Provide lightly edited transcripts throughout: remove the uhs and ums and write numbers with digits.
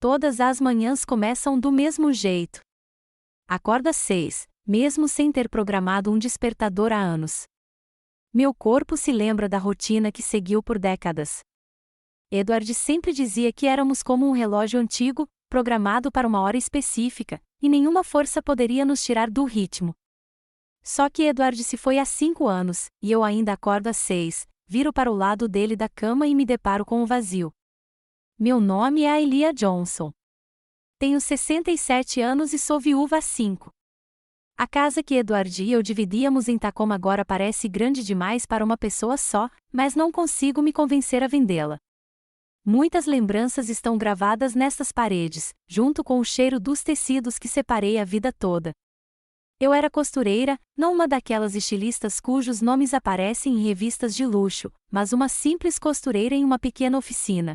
todas as manhãs começam do mesmo jeito. Acordo às 6, mesmo sem ter programado um despertador há anos. Meu corpo se lembra da rotina que seguiu por décadas. Edward sempre dizia que éramos como um relógio antigo, programado para uma hora específica, e nenhuma força poderia nos tirar do ritmo. Só que Edward se foi há 5 anos, e eu ainda acordo às 6, viro para o lado dele da cama e me deparo com o vazio. Meu nome é Ailia Johnson. Tenho 67 anos e sou viúva há 5. A casa que Edward e eu dividíamos em Tacoma agora parece grande demais para uma pessoa só, mas não consigo me convencer a vendê-la. Muitas lembranças estão gravadas nestas paredes, junto com o cheiro dos tecidos que separei a vida toda. Eu era costureira, não uma daquelas estilistas cujos nomes aparecem em revistas de luxo, mas uma simples costureira em uma pequena oficina.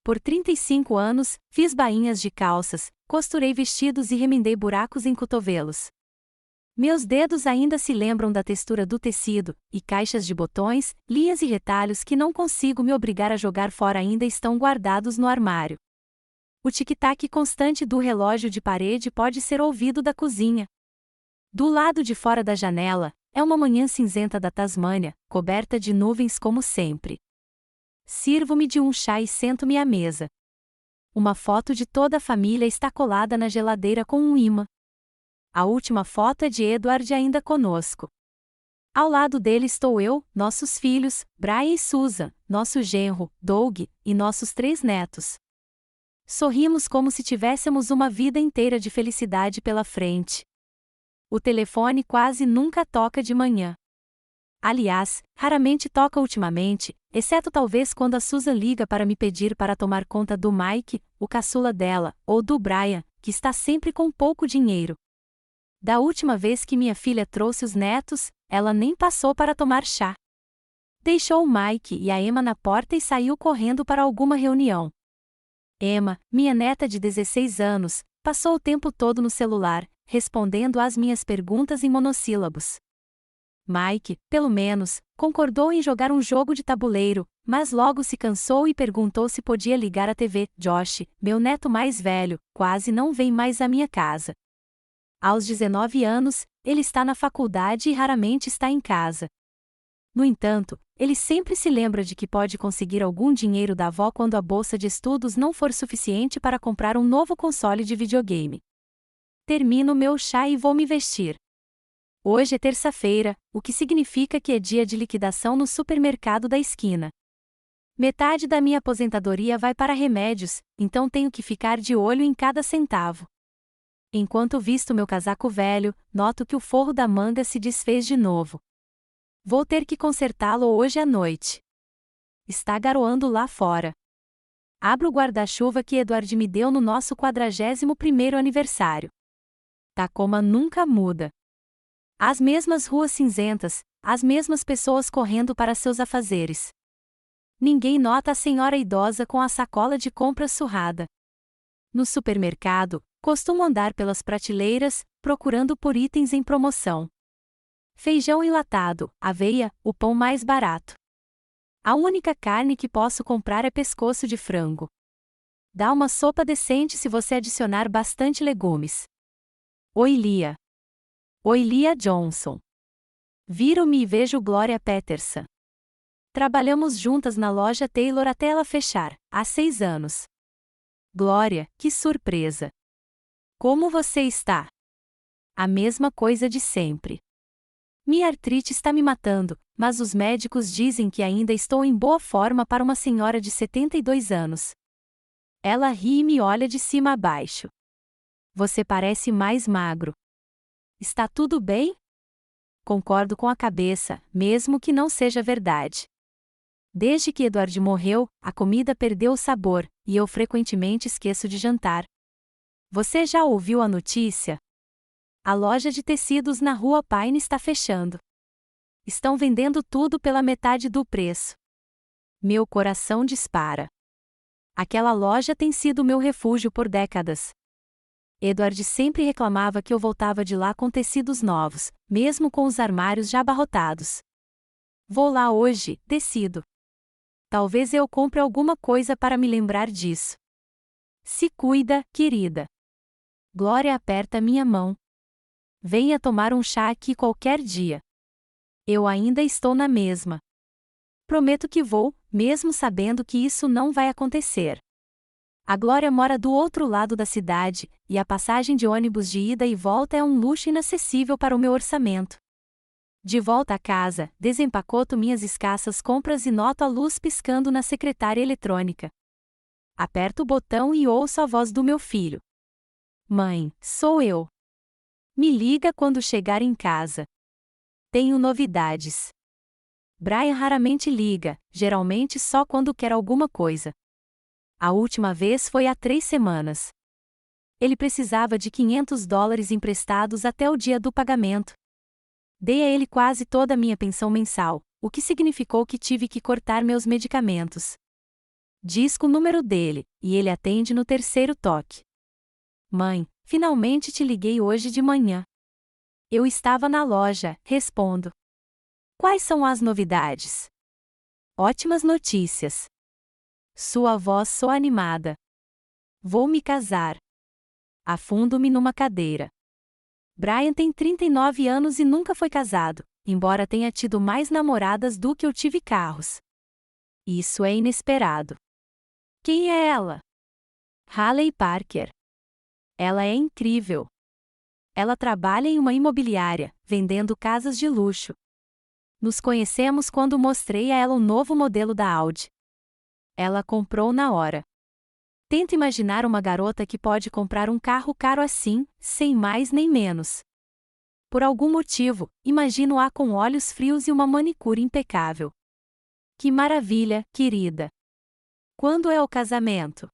Por 35 anos, fiz bainhas de calças, costurei vestidos e remendei buracos em cotovelos. Meus dedos ainda se lembram da textura do tecido, e caixas de botões, linhas e retalhos que não consigo me obrigar a jogar fora ainda estão guardados no armário. O tic-tac constante do relógio de parede pode ser ouvido da cozinha. Do lado de fora da janela, é uma manhã cinzenta da Tasmânia, coberta de nuvens como sempre. Sirvo-me de um chá e sento-me à mesa. Uma foto de toda a família está colada na geladeira com um imã. A última foto é de Edward ainda conosco. Ao lado dele estou eu, nossos filhos, Brian e Susan, nosso genro, Doug, e nossos 3 netos. Sorrimos como se tivéssemos uma vida inteira de felicidade pela frente. O telefone quase nunca toca de manhã. Aliás, raramente toca ultimamente, exceto talvez quando a Susan liga para me pedir para tomar conta do Mike, o caçula dela, ou do Brian, que está sempre com pouco dinheiro. Da última vez que minha filha trouxe os netos, ela nem passou para tomar chá. Deixou o Mike e a Emma na porta e saiu correndo para alguma reunião. Emma, minha neta de 16 anos, passou o tempo todo no celular, respondendo às minhas perguntas em monossílabos. Mike, pelo menos, concordou em jogar um jogo de tabuleiro, mas logo se cansou e perguntou se podia ligar a TV. Josh, meu neto mais velho, quase não vem mais à minha casa. Aos 19 anos, ele está na faculdade e raramente está em casa. No entanto, ele sempre se lembra de que pode conseguir algum dinheiro da avó quando a bolsa de estudos não for suficiente para comprar um novo console de videogame. Termino meu chá e vou me vestir. Hoje é terça-feira, o que significa que é dia de liquidação no supermercado da esquina. Metade da minha aposentadoria vai para remédios, então tenho que ficar de olho em cada centavo. Enquanto visto meu casaco velho, noto que o forro da manga se desfez de novo. Vou ter que consertá-lo hoje à noite. Está garoando lá fora. Abro o guarda-chuva que Edward me deu no nosso 41º aniversário. Tacoma nunca muda. As mesmas ruas cinzentas, as mesmas pessoas correndo para seus afazeres. Ninguém nota a senhora idosa com a sacola de compras surrada. No supermercado, costumo andar pelas prateleiras, procurando por itens em promoção. Feijão enlatado, aveia, o pão mais barato. A única carne que posso comprar é pescoço de frango. Dá uma sopa decente se você adicionar bastante legumes. Oi, Lia. Oi, Lia Johnson. Viro-me e vejo Gloria Peterson. Trabalhamos juntas na loja Taylor até ela fechar, há 6 anos. Glória, que surpresa! Como você está? A mesma coisa de sempre. Minha artrite está me matando, mas os médicos dizem que ainda estou em boa forma para uma senhora de 72 anos. Ela ri e me olha de cima a baixo. Você parece mais magro. Está tudo bem? Concordo com a cabeça, mesmo que não seja verdade. Desde que Edward morreu, a comida perdeu o sabor, e eu frequentemente esqueço de jantar. Você já ouviu a notícia? A loja de tecidos na Rua Pine está fechando. Estão vendendo tudo pela metade do preço. Meu coração dispara. Aquela loja tem sido meu refúgio por décadas. Edward sempre reclamava que eu voltava de lá com tecidos novos, mesmo com os armários já abarrotados. Vou lá hoje, decido. Talvez eu compre alguma coisa para me lembrar disso. Se cuida, querida. Glória aperta minha mão. Venha tomar um chá aqui qualquer dia. Eu ainda estou na mesma. Prometo que vou, mesmo sabendo que isso não vai acontecer. A Glória mora do outro lado da cidade, e a passagem de ônibus de ida e volta é um luxo inacessível para o meu orçamento. De volta a casa, desempacoto minhas escassas compras e noto a luz piscando na secretária eletrônica. Aperto o botão e ouço a voz do meu filho. Mãe, sou eu. Me liga quando chegar em casa. Tenho novidades. Brian raramente liga, geralmente só quando quer alguma coisa. A última vez foi há 3 semanas. Ele precisava de $500 emprestados até o dia do pagamento. Dei a ele quase toda a minha pensão mensal, o que significou que tive que cortar meus medicamentos. Disco o número dele, e ele atende no 3º toque. Mãe, finalmente te liguei hoje de manhã. Eu estava na loja, respondo. Quais são as novidades? Ótimas notícias. Sua voz soa animada. Vou me casar. Afundo-me numa cadeira. Brian tem 39 anos e nunca foi casado, embora tenha tido mais namoradas do que eu tive carros. Isso é inesperado. Quem é ela? Haley Parker. Ela é incrível. Ela trabalha em uma imobiliária, vendendo casas de luxo. Nos conhecemos quando mostrei a ela o novo modelo da Audi. Ela comprou na hora. Tento imaginar uma garota que pode comprar um carro caro assim, sem mais nem menos. Por algum motivo, imagino-a com olhos frios e uma manicure impecável. Que maravilha, querida! Quando é o casamento?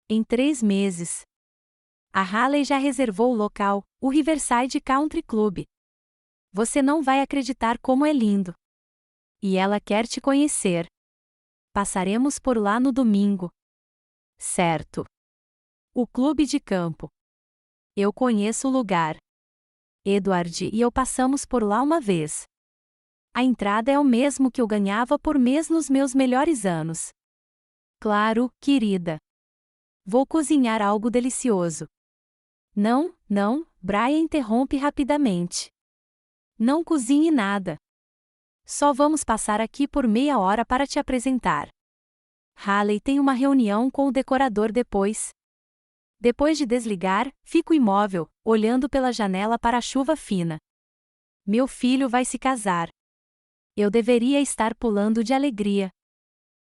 Em 3 meses. A Haley já reservou o local, o Riverside Country Club. Você não vai acreditar como é lindo. E ela quer te conhecer. Passaremos por lá no domingo. Certo. O clube de campo. Eu conheço o lugar. Edward e eu passamos por lá uma vez. A entrada é o mesmo que eu ganhava por mês nos meus melhores anos. Claro, querida. Vou cozinhar algo delicioso. Não, Brian interrompe rapidamente. Não cozinhe nada. Só vamos passar aqui por meia hora para te apresentar. Haley tem uma reunião com o decorador depois. Depois de desligar, fico imóvel, olhando pela janela para a chuva fina. Meu filho vai se casar. Eu deveria estar pulando de alegria.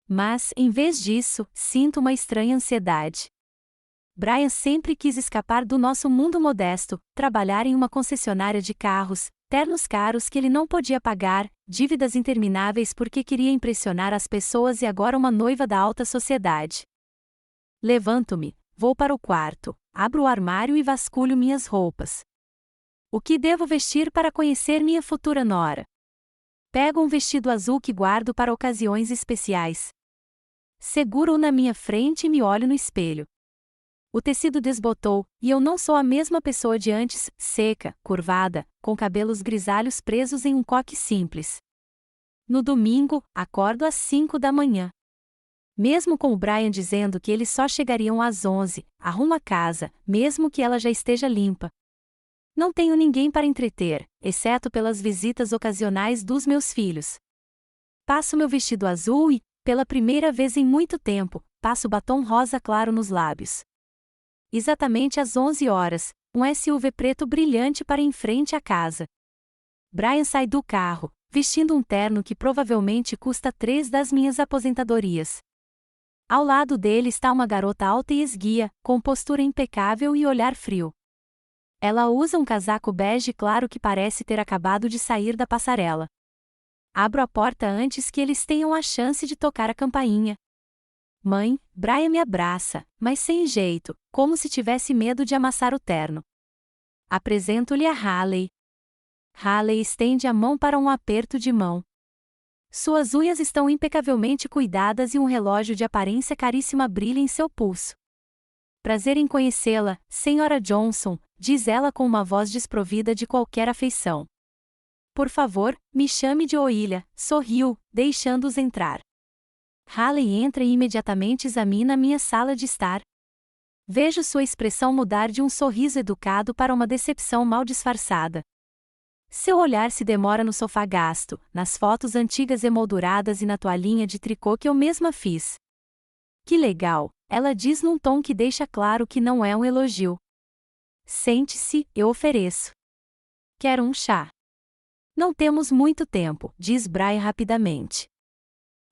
Mas, em vez disso, sinto uma estranha ansiedade. Brian sempre quis escapar do nosso mundo modesto, trabalhar em uma concessionária de carros, ternos caros que ele não podia pagar, dívidas intermináveis porque queria impressionar as pessoas e agora uma noiva da alta sociedade. Levanto-me, vou para o quarto, abro o armário e vasculho minhas roupas. O que devo vestir para conhecer minha futura nora? Pego um vestido azul que guardo para ocasiões especiais. Seguro-o na minha frente e me olho no espelho. O tecido desbotou, e eu não sou a mesma pessoa de antes, seca, curvada, com cabelos grisalhos presos em um coque simples. No domingo, acordo às 5 da manhã. Mesmo com o Brian dizendo que eles só chegariam às 11, arrumo a casa, mesmo que ela já esteja limpa. Não tenho ninguém para entreter, exceto pelas visitas ocasionais dos meus filhos. Passo meu vestido azul e, pela primeira vez em muito tempo, passo batom rosa claro nos lábios. Exatamente às 11 horas, um SUV preto brilhante para em frente à casa. Brian sai do carro, vestindo um terno que provavelmente custa 3 das minhas aposentadorias. Ao lado dele está uma garota alta e esguia, com postura impecável e olhar frio. Ela usa um casaco bege claro que parece ter acabado de sair da passarela. Abro a porta antes que eles tenham a chance de tocar a campainha. Mãe, Brian me abraça, mas sem jeito, como se tivesse medo de amassar o terno. Apresento-lhe a Haley. Haley estende a mão para um aperto de mão. Suas unhas estão impecavelmente cuidadas e um relógio de aparência caríssima brilha em seu pulso. Prazer em conhecê-la, Sra. Johnson, diz ela com uma voz desprovida de qualquer afeição. Por favor, me chame de Oília, sorriu, deixando-os entrar. Haley entra e imediatamente examina minha sala de estar. Vejo sua expressão mudar de um sorriso educado para uma decepção mal disfarçada. Seu olhar se demora no sofá gasto, nas fotos antigas emolduradas e na toalhinha de tricô que eu mesma fiz. Que legal, ela diz num tom que deixa claro que não é um elogio. Sente-se, eu ofereço. Quero um chá. Não temos muito tempo, diz Brian rapidamente.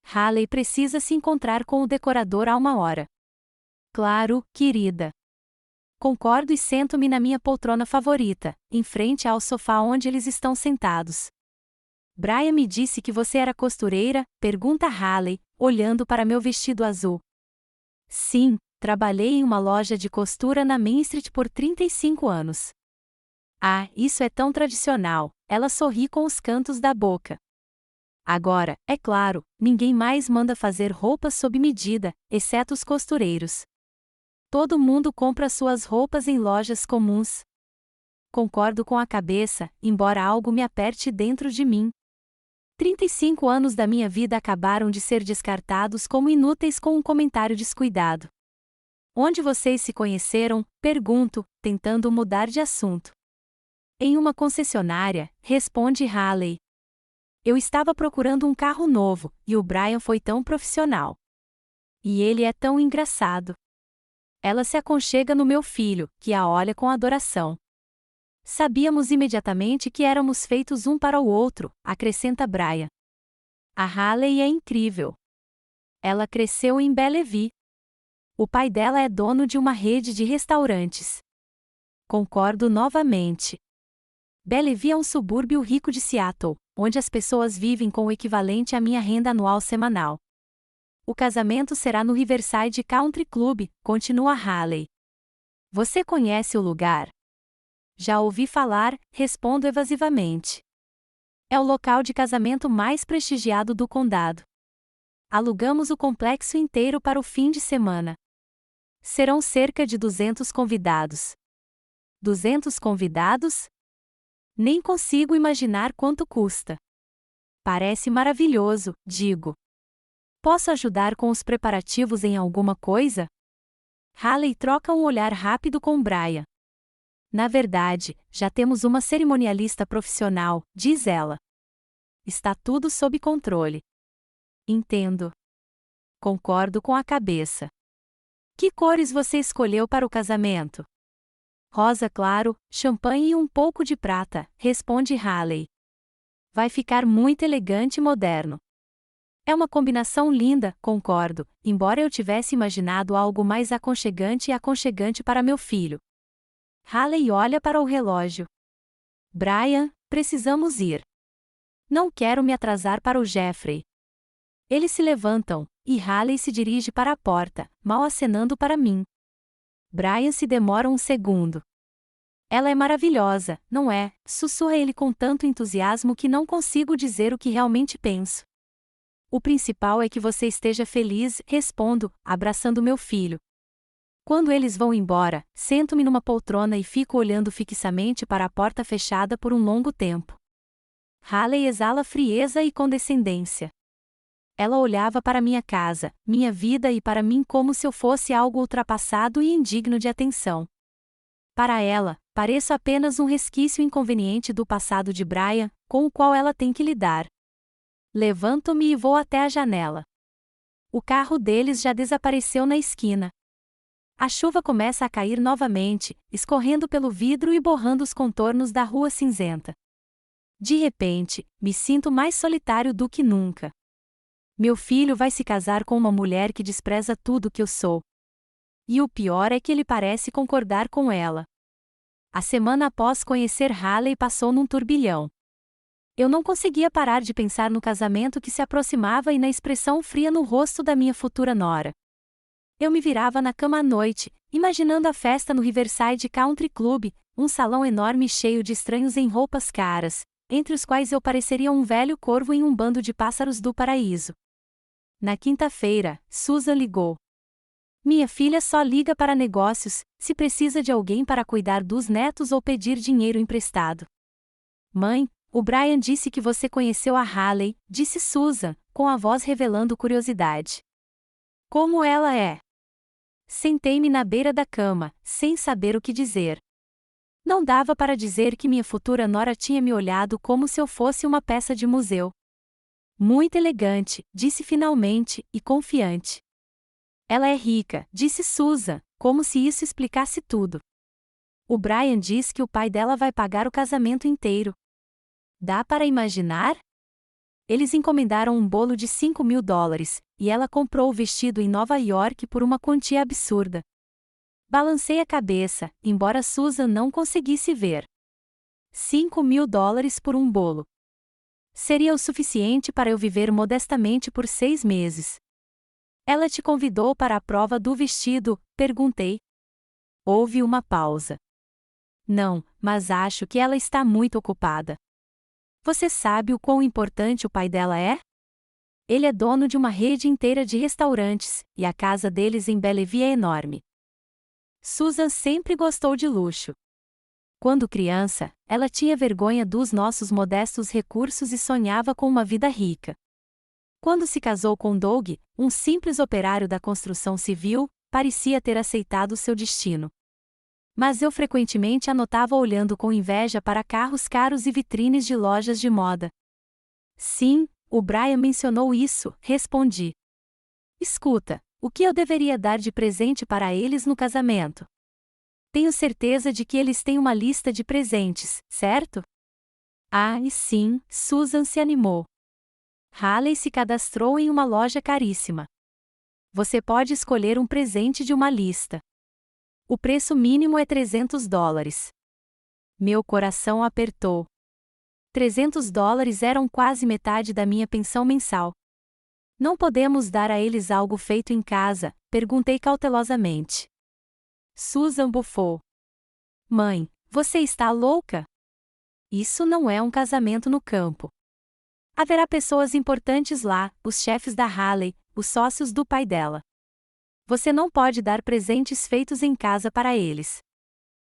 Haley precisa se encontrar com o decorador há 1 hora. Claro, querida. Concordo e sento-me na minha poltrona favorita, em frente ao sofá onde eles estão sentados. Brian me disse que você era costureira, pergunta Haley, olhando para meu vestido azul. Sim, trabalhei em uma loja de costura na Main Street por 35 anos. Ah, isso é tão tradicional, ela sorri com os cantos da boca. Agora, é claro, ninguém mais manda fazer roupas sob medida, exceto os costureiros. Todo mundo compra suas roupas em lojas comuns. Concordo com a cabeça, embora algo me aperte dentro de mim. 35 anos da minha vida acabaram de ser descartados como inúteis com um comentário descuidado. Onde vocês se conheceram? Pergunto, tentando mudar de assunto. Em uma concessionária, responde Haley. Eu estava procurando um carro novo, e o Brian foi tão profissional. E ele é tão engraçado. Ela se aconchega no meu filho, que a olha com adoração. Sabíamos imediatamente que éramos feitos um para o outro, acrescenta Brian. A Haley é incrível. Ela cresceu em Bellevue. O pai dela é dono de uma rede de restaurantes. Concordo novamente. Bellevue é um subúrbio rico de Seattle, onde as pessoas vivem com o equivalente à minha renda anual semanal. O casamento será no Riverside Country Club, continua Haley. Você conhece o lugar? Já ouvi falar, respondo evasivamente. É o local de casamento mais prestigiado do condado. Alugamos o complexo inteiro para o fim de semana. Serão cerca de 200 convidados. 200 convidados? Nem consigo imaginar quanto custa. Parece maravilhoso, digo. Posso ajudar com os preparativos em alguma coisa? Haley troca um olhar rápido com Brian. Na verdade, já temos uma cerimonialista profissional, diz ela. Está tudo sob controle. Entendo. Concordo com a cabeça. Que cores você escolheu para o casamento? Rosa claro, champanhe e um pouco de prata, responde Haley. Vai ficar muito elegante e moderno. É uma combinação linda, concordo, embora eu tivesse imaginado algo mais aconchegante e aconchegante para meu filho. Haley olha para o relógio. Brian, precisamos ir. Não quero me atrasar para o Jeffrey. Eles se levantam, e Haley se dirige para a porta, mal acenando para mim. Brian se demora um segundo. Ela é maravilhosa, não é? Sussurra ele com tanto entusiasmo que não consigo dizer o que realmente penso. O principal é que você esteja feliz, respondo, abraçando meu filho. Quando eles vão embora, sento-me numa poltrona e fico olhando fixamente para a porta fechada por um longo tempo. Haley exala frieza e condescendência. Ela olhava para minha casa, minha vida e para mim como se eu fosse algo ultrapassado e indigno de atenção. Para ela, pareço apenas um resquício inconveniente do passado de Brian, com o qual ela tem que lidar. Levanto-me e vou até a janela. O carro deles já desapareceu na esquina. A chuva começa a cair novamente, escorrendo pelo vidro e borrando os contornos da rua cinzenta. De repente, me sinto mais solitário do que nunca. Meu filho vai se casar com uma mulher que despreza tudo que eu sou. E o pior é que ele parece concordar com ela. A semana após conhecer Haley passou num turbilhão. Eu não conseguia parar de pensar no casamento que se aproximava e na expressão fria no rosto da minha futura nora. Eu me virava na cama à noite, imaginando a festa no Riverside Country Club, um salão enorme cheio de estranhos em roupas caras, entre os quais eu pareceria um velho corvo em um bando de pássaros do paraíso. Na quinta-feira, Susan ligou. Minha filha só liga para negócios, se precisa de alguém para cuidar dos netos ou pedir dinheiro emprestado. Mãe, o Brian disse que você conheceu a Haley, disse Susan, com a voz revelando curiosidade. Como ela é? Sentei-me na beira da cama, sem saber o que dizer. Não dava para dizer que minha futura nora tinha me olhado como se eu fosse uma peça de museu. Muito elegante, disse finalmente, e confiante. Ela é rica, disse Susan, como se isso explicasse tudo. O Brian diz que o pai dela vai pagar o casamento inteiro. Dá para imaginar? Eles encomendaram um bolo de $5.000, e ela comprou o vestido em Nova York por uma quantia absurda. Balancei a cabeça, embora Susan não conseguisse ver. $5.000 por um bolo. Seria o suficiente para eu viver modestamente por 6 meses. Ela te convidou para a prova do vestido? Perguntei. Houve uma pausa. Não, mas acho que ela está muito ocupada. Você sabe o quão importante o pai dela é? Ele é dono de uma rede inteira de restaurantes, e a casa deles em Bellevue é enorme. Susan sempre gostou de luxo. Quando criança, ela tinha vergonha dos nossos modestos recursos e sonhava com uma vida rica. Quando se casou com Doug, um simples operário da construção civil, parecia ter aceitado seu destino. Mas eu frequentemente a notava olhando com inveja para carros caros e vitrines de lojas de moda. Sim, o Brian mencionou isso, respondi. Escuta, o que eu deveria dar de presente para eles no casamento? Tenho certeza de que eles têm uma lista de presentes, certo? Ah, e sim, Susan se animou. Haley se cadastrou em uma loja caríssima. Você pode escolher um presente de uma lista. O preço mínimo é $300. Meu coração apertou. $300 eram quase metade da minha pensão mensal. Não podemos dar a eles algo feito em casa? Perguntei cautelosamente. Susan bufou. Mãe, você está louca? Isso não é um casamento no campo. Haverá pessoas importantes lá, os chefes da Haley, os sócios do pai dela. Você não pode dar presentes feitos em casa para eles.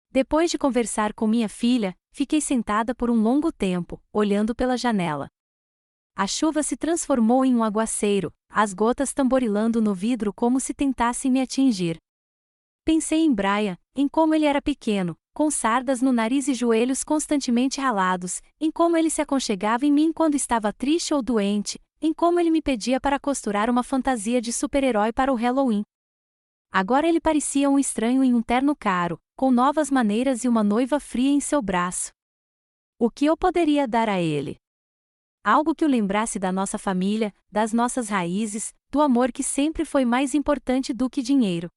Depois de conversar com minha filha, fiquei sentada por um longo tempo, olhando pela janela. A chuva se transformou em um aguaceiro, as gotas tamborilando no vidro como se tentassem me atingir. Pensei em Brian, em como ele era pequeno, com sardas no nariz e joelhos constantemente ralados, em como ele se aconchegava em mim quando estava triste ou doente, em como ele me pedia para costurar uma fantasia de super-herói para o Halloween. Agora ele parecia um estranho em um terno caro, com novas maneiras e uma noiva fria em seu braço. O que eu poderia dar a ele? Algo que o lembrasse da nossa família, das nossas raízes, do amor que sempre foi mais importante do que dinheiro.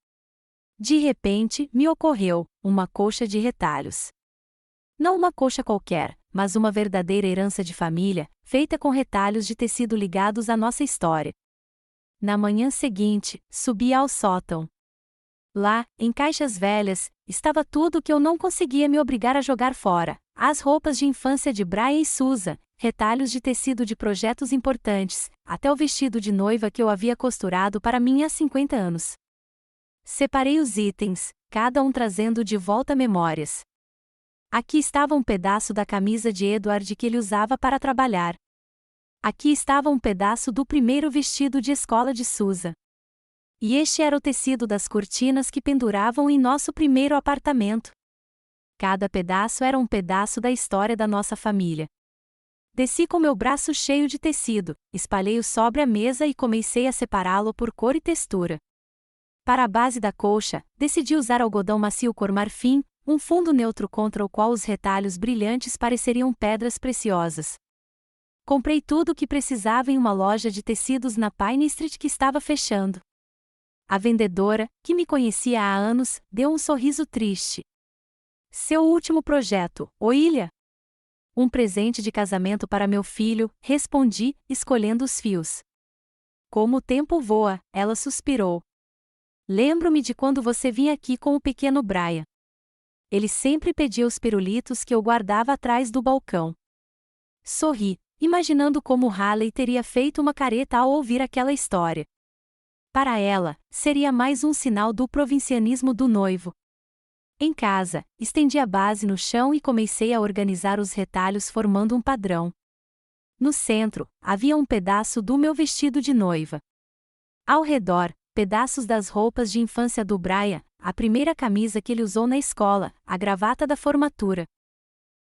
De repente, me ocorreu uma colcha de retalhos. Não uma colcha qualquer, mas uma verdadeira herança de família, feita com retalhos de tecido ligados à nossa história. Na manhã seguinte, subi ao sótão. Lá, em caixas velhas, estava tudo o que eu não conseguia me obrigar a jogar fora: as roupas de infância de Brian e Susan, retalhos de tecido de projetos importantes, até o vestido de noiva que eu havia costurado para mim há 50 anos. Separei os itens, cada um trazendo de volta memórias. Aqui estava um pedaço da camisa de Edward que ele usava para trabalhar. Aqui estava um pedaço do primeiro vestido de escola de Susan. E este era o tecido das cortinas que penduravam em nosso primeiro apartamento. Cada pedaço era um pedaço da história da nossa família. Desci com meu braço cheio de tecido, espalhei-o sobre a mesa e comecei a separá-lo por cor e textura. Para a base da colcha, decidi usar algodão macio cor marfim, um fundo neutro contra o qual os retalhos brilhantes pareceriam pedras preciosas. Comprei tudo o que precisava em uma loja de tecidos na Pine Street que estava fechando. A vendedora, que me conhecia há anos, deu um sorriso triste. Seu último projeto, Oília? Um presente de casamento para meu filho, respondi, escolhendo os fios. Como o tempo voa, ela suspirou. Lembro-me de quando você vinha aqui com o pequeno Brian. Ele sempre pedia os pirulitos que eu guardava atrás do balcão. Sorri, imaginando como Haley teria feito uma careta ao ouvir aquela história. Para ela, seria mais um sinal do provincianismo do noivo. Em casa, estendi a base no chão e comecei a organizar os retalhos formando um padrão. No centro, havia um pedaço do meu vestido de noiva. Ao redor, pedaços das roupas de infância do Brian, a primeira camisa que ele usou na escola, a gravata da formatura.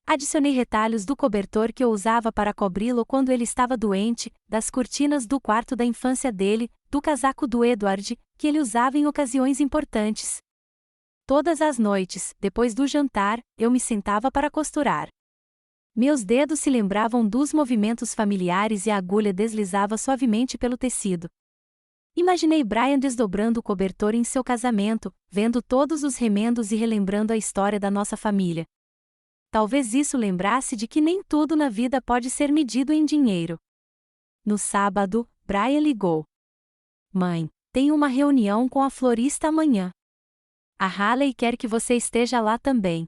Adicionei retalhos do cobertor que eu usava para cobri-lo quando ele estava doente, das cortinas do quarto da infância dele, do casaco do Edward, que ele usava em ocasiões importantes. Todas as noites, depois do jantar, eu me sentava para costurar. Meus dedos se lembravam dos movimentos familiares e a agulha deslizava suavemente pelo tecido. Imaginei Brian desdobrando o cobertor em seu casamento, vendo todos os remendos e relembrando a história da nossa família. Talvez isso lembrasse de que nem tudo na vida pode ser medido em dinheiro. No sábado, Brian ligou. Mãe, tenho uma reunião com a florista amanhã. A Haley quer que você esteja lá também.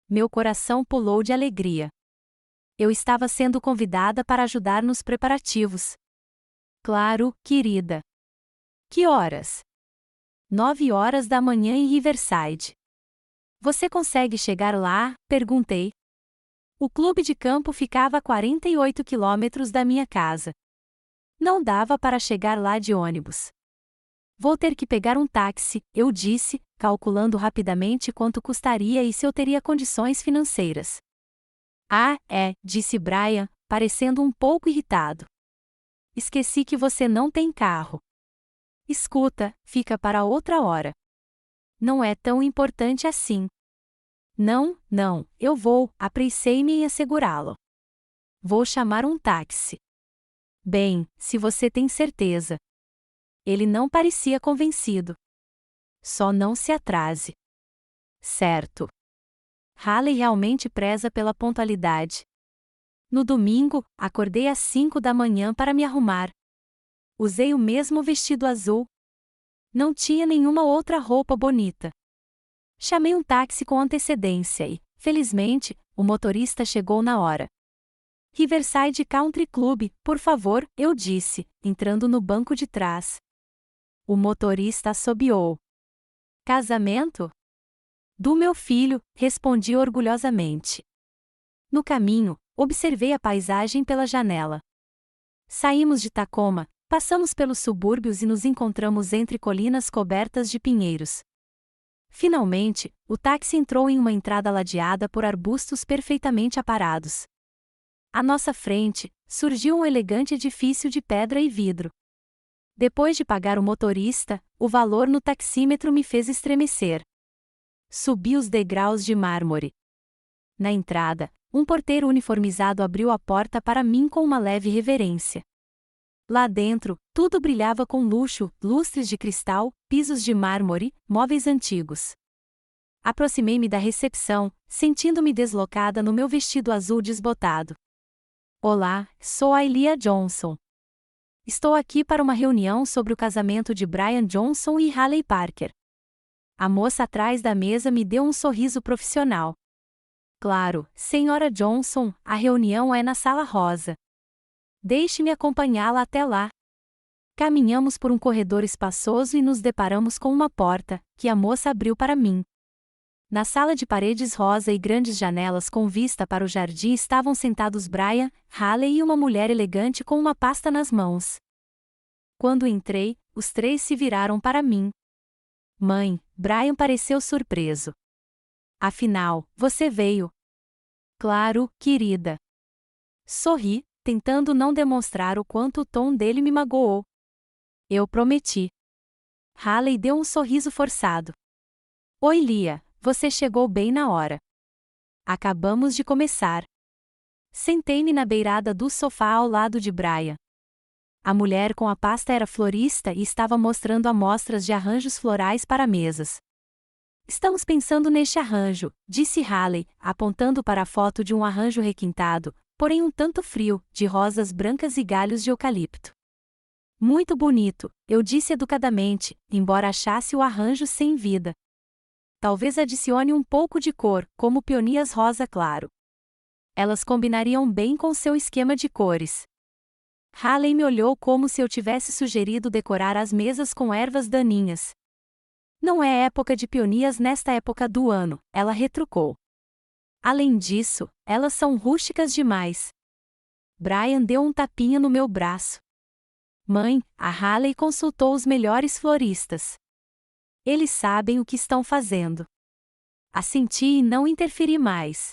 Meu coração pulou de alegria. Eu estava sendo convidada para ajudar nos preparativos. Claro, querida. Que horas? 9 horas da manhã em Riverside. Você consegue chegar lá? Perguntei. O clube de campo ficava a 48 quilômetros da minha casa. Não dava para chegar lá de ônibus. Vou ter que pegar um táxi, eu disse, calculando rapidamente quanto custaria e se eu teria condições financeiras. Ah, disse Brian, parecendo um pouco irritado. Esqueci que você não tem carro. Escuta, fica para outra hora. Não é tão importante assim. Não, eu vou, apressei-me em assegurá-lo. Vou chamar um táxi. Bem, se você tem certeza. Ele não parecia convencido. Só não se atrase. Certo. Haley realmente preza pela pontualidade. No domingo, acordei às 5 da manhã para me arrumar. Usei o mesmo vestido azul. Não tinha nenhuma outra roupa bonita. Chamei um táxi com antecedência e, felizmente, o motorista chegou na hora. Riverside Country Club, por favor, eu disse, entrando no banco de trás. O motorista assobiou. Casamento? Do meu filho, respondi orgulhosamente. No caminho, observei a paisagem pela janela. Saímos de Tacoma, passamos pelos subúrbios e nos encontramos entre colinas cobertas de pinheiros. Finalmente, o táxi entrou em uma entrada ladeada por arbustos perfeitamente aparados. À nossa frente, surgiu um elegante edifício de pedra e vidro. Depois de pagar o motorista, o valor no taxímetro me fez estremecer. Subi os degraus de mármore. Na entrada, um porteiro uniformizado abriu a porta para mim com uma leve reverência. Lá dentro, tudo brilhava com luxo, lustres de cristal, pisos de mármore, móveis antigos. Aproximei-me da recepção, sentindo-me deslocada no meu vestido azul desbotado. Olá, sou a Elia Johnson. Estou aqui para uma reunião sobre o casamento de Brian Johnson e Haley Parker. A moça atrás da mesa me deu um sorriso profissional. Claro, senhora Johnson, a reunião é na sala rosa. Deixe-me acompanhá-la até lá. Caminhamos por um corredor espaçoso e nos deparamos com uma porta, que a moça abriu para mim. Na sala de paredes rosa e grandes janelas com vista para o jardim estavam sentados Brian, Haley e uma mulher elegante com uma pasta nas mãos. Quando entrei, os três se viraram para mim. Mãe, Brian pareceu surpreso. Afinal, você veio. Claro, querida. Sorri, tentando não demonstrar o quanto o tom dele me magoou. Eu prometi. Haley deu um sorriso forçado. Oi, Lia, você chegou bem na hora. Acabamos de começar. Sentei-me na beirada do sofá ao lado de Brian. A mulher com a pasta era florista e estava mostrando amostras de arranjos florais para mesas. Estamos pensando neste arranjo, disse Haley, apontando para a foto de um arranjo requintado, porém um tanto frio, de rosas brancas e galhos de eucalipto. Muito bonito, eu disse educadamente, embora achasse o arranjo sem vida. Talvez adicione um pouco de cor, como peonias rosa claro. Elas combinariam bem com seu esquema de cores. Haley me olhou como se eu tivesse sugerido decorar as mesas com ervas daninhas. Não é época de peonias nesta época do ano, ela retrucou. Além disso, elas são rústicas demais. Brian deu um tapinha no meu braço. Mãe, a Haley consultou os melhores floristas. Eles sabem o que estão fazendo. Assenti e não interferi mais.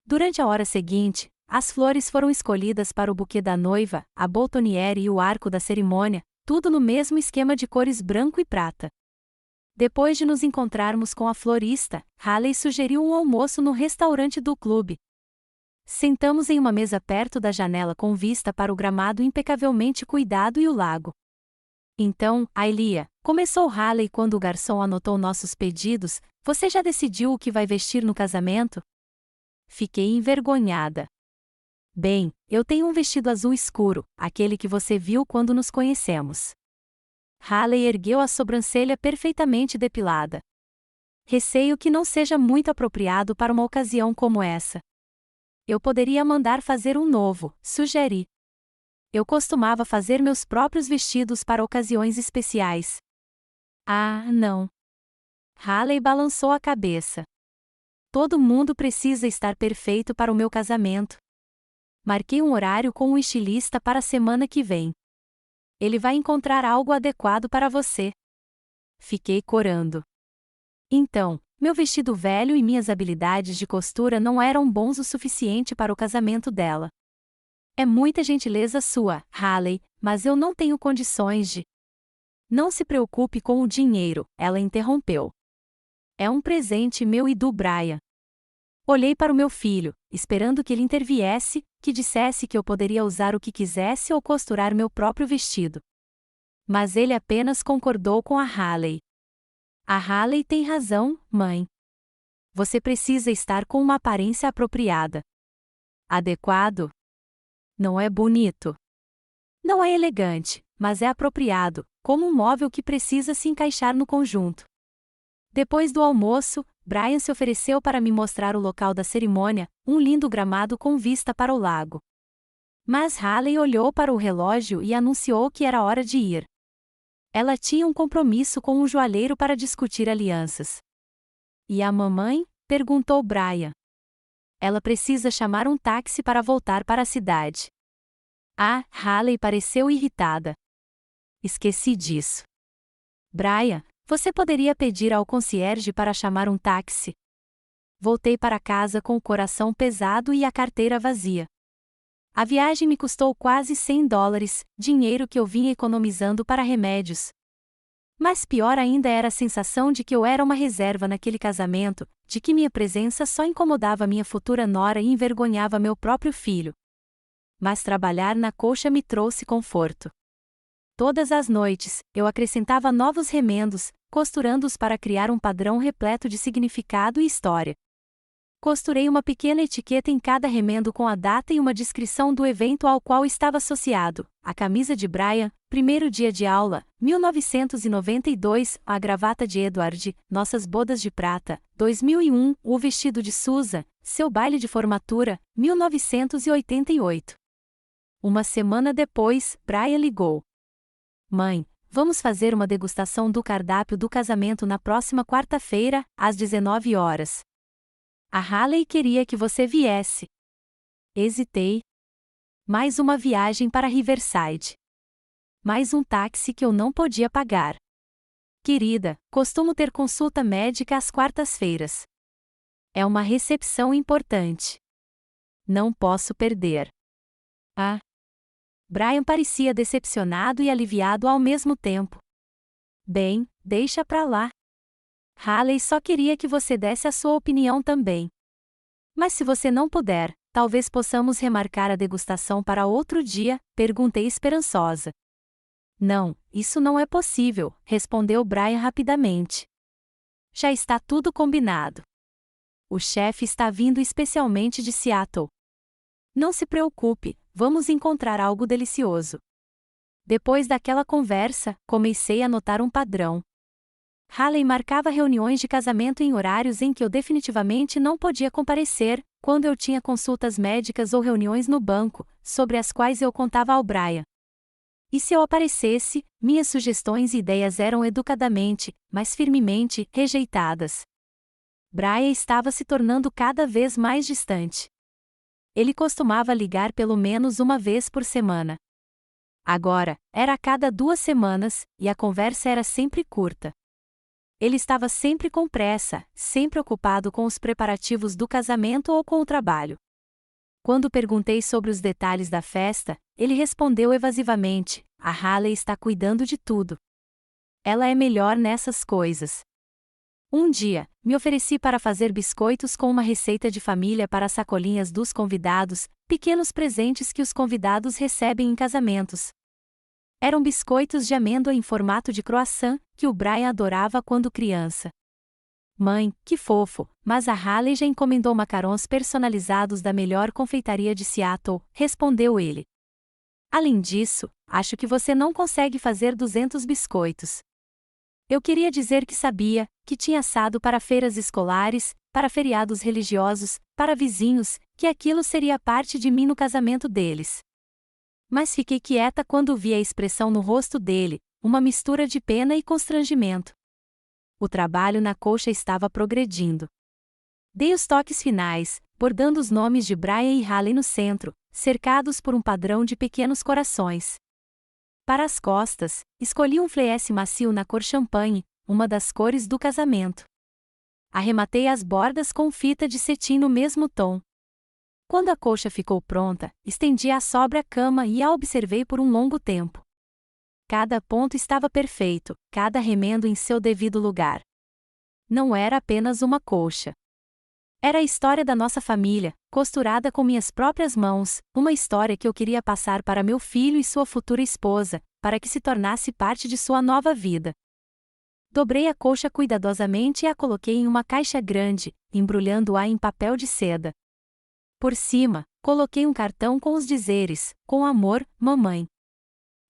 Durante a hora seguinte, as flores foram escolhidas para o buquê da noiva, a botonniere e o arco da cerimônia, tudo no mesmo esquema de cores branco e prata. Depois de nos encontrarmos com a florista, Haley sugeriu um almoço no restaurante do clube. Sentamos em uma mesa perto da janela com vista para o gramado impecavelmente cuidado e o lago. Então, Ailia, começou Haley quando o garçom anotou nossos pedidos, você já decidiu o que vai vestir no casamento? Fiquei envergonhada. Bem, eu tenho um vestido azul escuro, aquele que você viu quando nos conhecemos. Haley ergueu a sobrancelha perfeitamente depilada. Receio que não seja muito apropriado para uma ocasião como essa. Eu poderia mandar fazer um novo, sugeri. Eu costumava fazer meus próprios vestidos para ocasiões especiais. Ah, não. Haley balançou a cabeça. Todo mundo precisa estar perfeito para o meu casamento. Marquei um horário com um estilista para a semana que vem. Ele vai encontrar algo adequado para você. Fiquei corando. Então, meu vestido velho e minhas habilidades de costura não eram bons o suficiente para o casamento dela. É muita gentileza sua, Haley, mas eu não tenho condições de... Não se preocupe com o dinheiro, ela interrompeu. É um presente meu e do Brian. Olhei para o meu filho, esperando que ele interviesse, que dissesse que eu poderia usar o que quisesse ou costurar meu próprio vestido. Mas ele apenas concordou com a Haley. A Haley tem razão, mãe. Você precisa estar com uma aparência apropriada. Adequado? Não é bonito. Não é elegante, mas é apropriado, como um móvel que precisa se encaixar no conjunto. Depois do almoço, Brian se ofereceu para me mostrar o local da cerimônia, um lindo gramado com vista para o lago. Mas Haley olhou para o relógio e anunciou que era hora de ir. Ela tinha um compromisso com um joalheiro para discutir alianças. E a mamãe? Perguntou Brian. Ela precisa chamar um táxi para voltar para a cidade. Ah, Haley pareceu irritada. Esqueci disso. Brian, você poderia pedir ao concierge para chamar um táxi? Voltei para casa com o coração pesado e a carteira vazia. A viagem me custou quase $100, dinheiro que eu vinha economizando para remédios. Mas pior ainda era a sensação de que eu era uma reserva naquele casamento, de que minha presença só incomodava minha futura nora e envergonhava meu próprio filho. Mas trabalhar na colcha me trouxe conforto. Todas as noites, eu acrescentava novos remendos, costurando-os para criar um padrão repleto de significado e história. Costurei uma pequena etiqueta em cada remendo com a data e uma descrição do evento ao qual estava associado: a camisa de Brian, primeiro dia de aula, 1992, a gravata de Edward, nossas bodas de prata, 2001, o vestido de Susan, seu baile de formatura, 1988. Uma semana depois, Brian ligou. Mãe, vamos fazer uma degustação do cardápio do casamento na próxima quarta-feira, às 19 horas. A Haley queria que você viesse. Hesitei. Mais uma viagem para Riverside. Mais um táxi que eu não podia pagar. Querida, costumo ter consulta médica às quartas-feiras. É uma recepção importante. Não posso perder. Ah. Brian parecia decepcionado e aliviado ao mesmo tempo. Bem, deixa pra lá. Haley só queria que você desse a sua opinião também. Mas se você não puder, talvez possamos remarcar a degustação para outro dia, perguntei esperançosa. Não, isso não é possível, respondeu Brian rapidamente. Já está tudo combinado. O chefe está vindo especialmente de Seattle. Não se preocupe, vamos encontrar algo delicioso. Depois daquela conversa, comecei a notar um padrão. Haley marcava reuniões de casamento em horários em que eu definitivamente não podia comparecer, quando eu tinha consultas médicas ou reuniões no banco, sobre as quais eu contava ao Brian. E se eu aparecesse, minhas sugestões e ideias eram educadamente, mas firmemente, rejeitadas. Brian estava se tornando cada vez mais distante. Ele costumava ligar pelo menos uma vez por semana. Agora, era a cada 2 semanas, e a conversa era sempre curta. Ele estava sempre com pressa, sempre ocupado com os preparativos do casamento ou com o trabalho. Quando perguntei sobre os detalhes da festa, ele respondeu evasivamente: "A Haley está cuidando de tudo. Ela é melhor nessas coisas." Um dia, me ofereci para fazer biscoitos com uma receita de família para as sacolinhas dos convidados, pequenos presentes que os convidados recebem em casamentos. Eram biscoitos de amêndoa em formato de croissant, que o Brian adorava quando criança. "Mãe, que fofo, mas a Haley já encomendou macarons personalizados da melhor confeitaria de Seattle", respondeu ele. "Além disso, acho que você não consegue fazer 200 biscoitos." Eu queria dizer que sabia, que tinha assado para feiras escolares, para feriados religiosos, para vizinhos, que aquilo seria parte de mim no casamento deles. Mas fiquei quieta quando vi a expressão no rosto dele, uma mistura de pena e constrangimento. O trabalho na colcha estava progredindo. Dei os toques finais, bordando os nomes de Brian e Haley no centro, cercados por um padrão de pequenos corações. Para as costas, escolhi um fleece macio na cor champanhe, uma das cores do casamento. Arrematei as bordas com fita de cetim no mesmo tom. Quando a colcha ficou pronta, estendi-a sobre a cama e a observei por um longo tempo. Cada ponto estava perfeito, cada remendo em seu devido lugar. Não era apenas uma colcha. Era a história da nossa família, costurada com minhas próprias mãos, uma história que eu queria passar para meu filho e sua futura esposa, para que se tornasse parte de sua nova vida. Dobrei a colcha cuidadosamente e a coloquei em uma caixa grande, embrulhando-a em papel de seda. Por cima, coloquei um cartão com os dizeres: "Com amor, mamãe.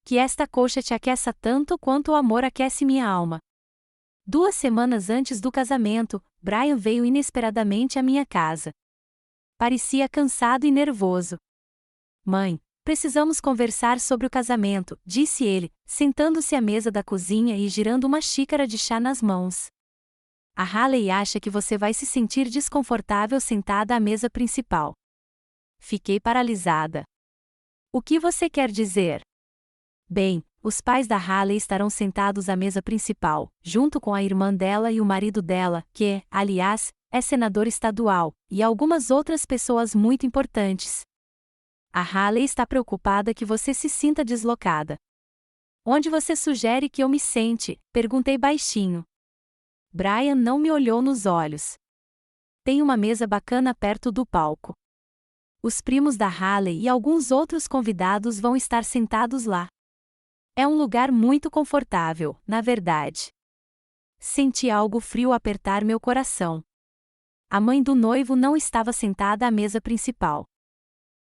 Que esta colcha te aqueça tanto quanto o amor aquece minha alma." 2 semanas antes do casamento, Brian veio inesperadamente à minha casa. Parecia cansado e nervoso. "Mãe, precisamos conversar sobre o casamento", disse ele, sentando-se à mesa da cozinha e girando uma xícara de chá nas mãos. "A Haley acha que você vai se sentir desconfortável sentada à mesa principal." Fiquei paralisada. "O que você quer dizer?" "Bem, os pais da Haley estarão sentados à mesa principal, junto com a irmã dela e o marido dela, que, aliás, é senador estadual, e algumas outras pessoas muito importantes. A Haley está preocupada que você se sinta deslocada." "Onde você sugere que eu me sente?", perguntei baixinho. Brian não me olhou nos olhos. "Tem uma mesa bacana perto do palco. Os primos da Haley e alguns outros convidados vão estar sentados lá. É um lugar muito confortável, na verdade." Senti algo frio apertar meu coração. A mãe do noivo não estava sentada à mesa principal.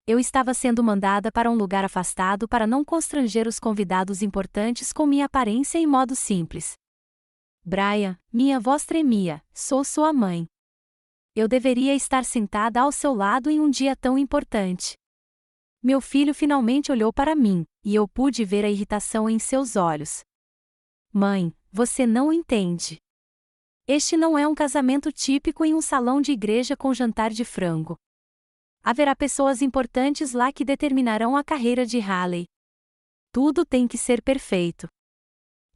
Eu estava sendo mandada para um lugar afastado para não constranger os convidados importantes com minha aparência e modo simples. "Brian", minha voz tremia, "sou sua mãe. Eu deveria estar sentada ao seu lado em um dia tão importante." Meu filho finalmente olhou para mim, e eu pude ver a irritação em seus olhos. "Mãe, você não entende. Este não é um casamento típico em um salão de igreja com jantar de frango. Haverá pessoas importantes lá que determinarão a carreira de Haley. Tudo tem que ser perfeito.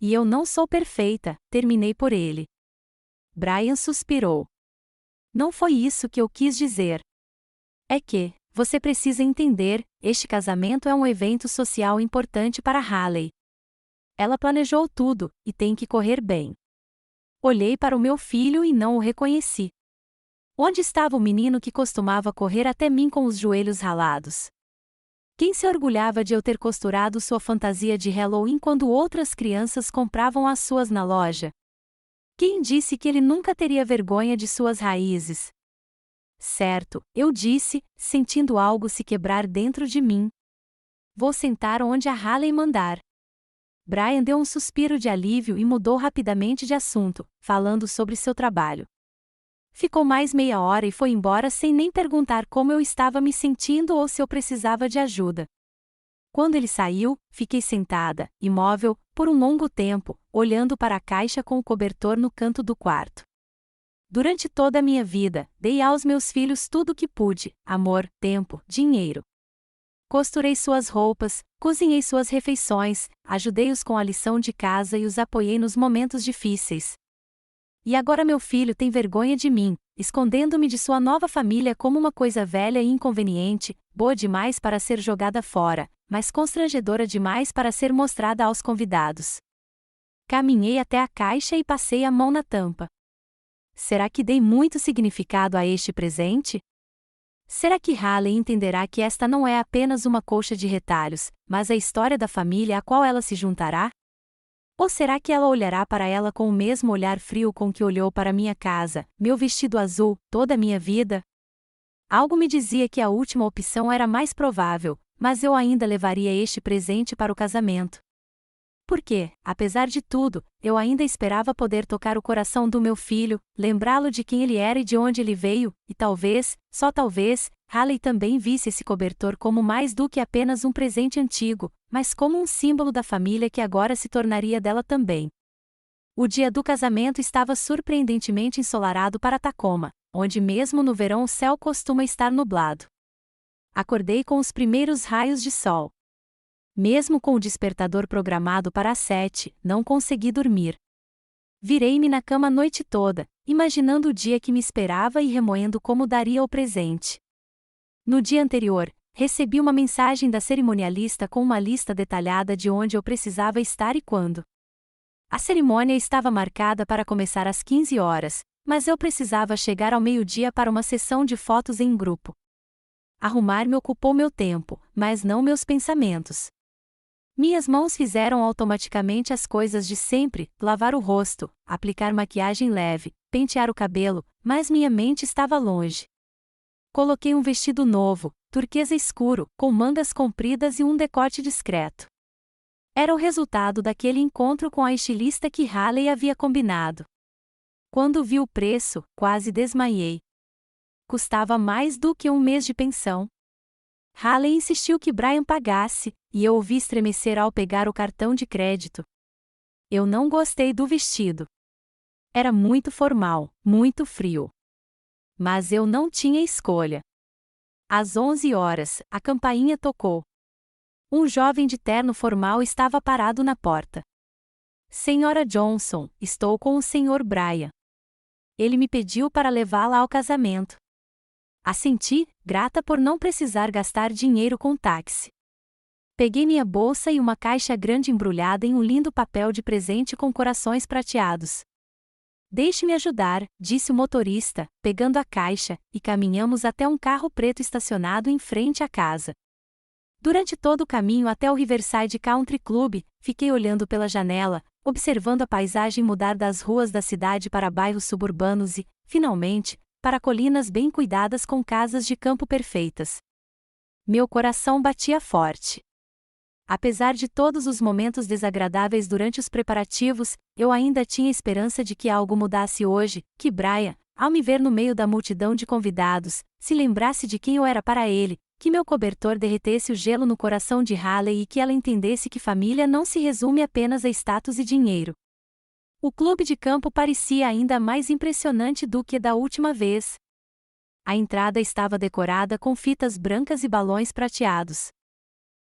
E eu não sou perfeita", terminei por ele. Brian suspirou. "Não foi isso que eu quis dizer. É que, você precisa entender, este casamento é um evento social importante para Haley. Ela planejou tudo, e tem que correr bem." Olhei para o meu filho e não o reconheci. Onde estava o menino que costumava correr até mim com os joelhos ralados? Quem se orgulhava de eu ter costurado sua fantasia de Halloween quando outras crianças compravam as suas na loja? Quem disse que ele nunca teria vergonha de suas raízes? "Certo", eu disse, sentindo algo se quebrar dentro de mim. "Vou sentar onde a Haley mandar." Brian deu um suspiro de alívio e mudou rapidamente de assunto, falando sobre seu trabalho. Ficou mais meia hora e foi embora sem nem perguntar como eu estava me sentindo ou se eu precisava de ajuda. Quando ele saiu, fiquei sentada, imóvel, por um longo tempo, olhando para a caixa com o cobertor no canto do quarto. Durante toda a minha vida, dei aos meus filhos tudo o que pude: amor, tempo, dinheiro. Costurei suas roupas, Cozinhei suas refeições, ajudei-os com a lição de casa e os apoiei nos momentos difíceis. E agora meu filho tem vergonha de mim, escondendo-me de sua nova família como uma coisa velha e inconveniente, boa demais para ser jogada fora, mas constrangedora demais para ser mostrada aos convidados. Caminhei até a caixa e passei a mão na tampa. Será que dei muito significado a este presente? Será que Haley entenderá que esta não é apenas uma colcha de retalhos, mas a história da família a qual ela se juntará? Ou será que ela olhará para ela com o mesmo olhar frio com que olhou para minha casa, meu vestido azul, toda a minha vida? Algo me dizia que a última opção era mais provável, mas eu ainda levaria este presente para o casamento. Porque, apesar de tudo, eu ainda esperava poder tocar o coração do meu filho, lembrá-lo de quem ele era e de onde ele veio, e talvez, só talvez, Haley também visse esse cobertor como mais do que apenas um presente antigo, mas como um símbolo da família que agora se tornaria dela também. O dia do casamento estava surpreendentemente ensolarado para Tacoma, onde mesmo no verão o céu costuma estar nublado. Acordei com os primeiros raios de sol. Mesmo com o despertador programado para as 7, não consegui dormir. Virei-me na cama a noite toda, imaginando o dia que me esperava e remoendo como daria o presente. No dia anterior, recebi uma mensagem da cerimonialista com uma lista detalhada de onde eu precisava estar e quando. A cerimônia estava marcada para começar às 15 horas, mas eu precisava chegar ao meio-dia para uma sessão de fotos em grupo. Arrumar-me ocupou meu tempo, mas não meus pensamentos. Minhas mãos fizeram automaticamente as coisas de sempre, lavar o rosto, aplicar maquiagem leve, pentear o cabelo, mas minha mente estava longe. Coloquei um vestido novo, turquesa escuro, com mangas compridas e um decote discreto. Era o resultado daquele encontro com a estilista que Haley havia combinado. Quando vi o preço, quase desmaiei. Custava mais do que um mês de pensão. Haley insistiu que Brian pagasse, e eu ouvi estremecer ao pegar o cartão de crédito. Eu não gostei do vestido. Era muito formal, muito frio. Mas eu não tinha escolha. Às 11 horas, a campainha tocou. Um jovem de terno formal estava parado na porta. Senhora Johnson, estou com o Sr. Brian. Ele me pediu para levá-la ao casamento. Assenti, grata por não precisar gastar dinheiro com táxi. Peguei minha bolsa e uma caixa grande embrulhada em um lindo papel de presente com corações prateados. Deixe-me ajudar, disse o motorista, pegando a caixa, e caminhamos até um carro preto estacionado em frente à casa. Durante todo o caminho até o Riverside Country Club, fiquei olhando pela janela, observando a paisagem mudar das ruas da cidade para bairros suburbanos e, finalmente, para colinas bem cuidadas com casas de campo perfeitas. Meu coração batia forte. Apesar de todos os momentos desagradáveis durante os preparativos, eu ainda tinha esperança de que algo mudasse hoje, que Brian, ao me ver no meio da multidão de convidados, se lembrasse de quem eu era para ele, que meu cobertor derretesse o gelo no coração de Haley e que ela entendesse que família não se resume apenas a status e dinheiro. O clube de campo parecia ainda mais impressionante do que da última vez. A entrada estava decorada com fitas brancas e balões prateados.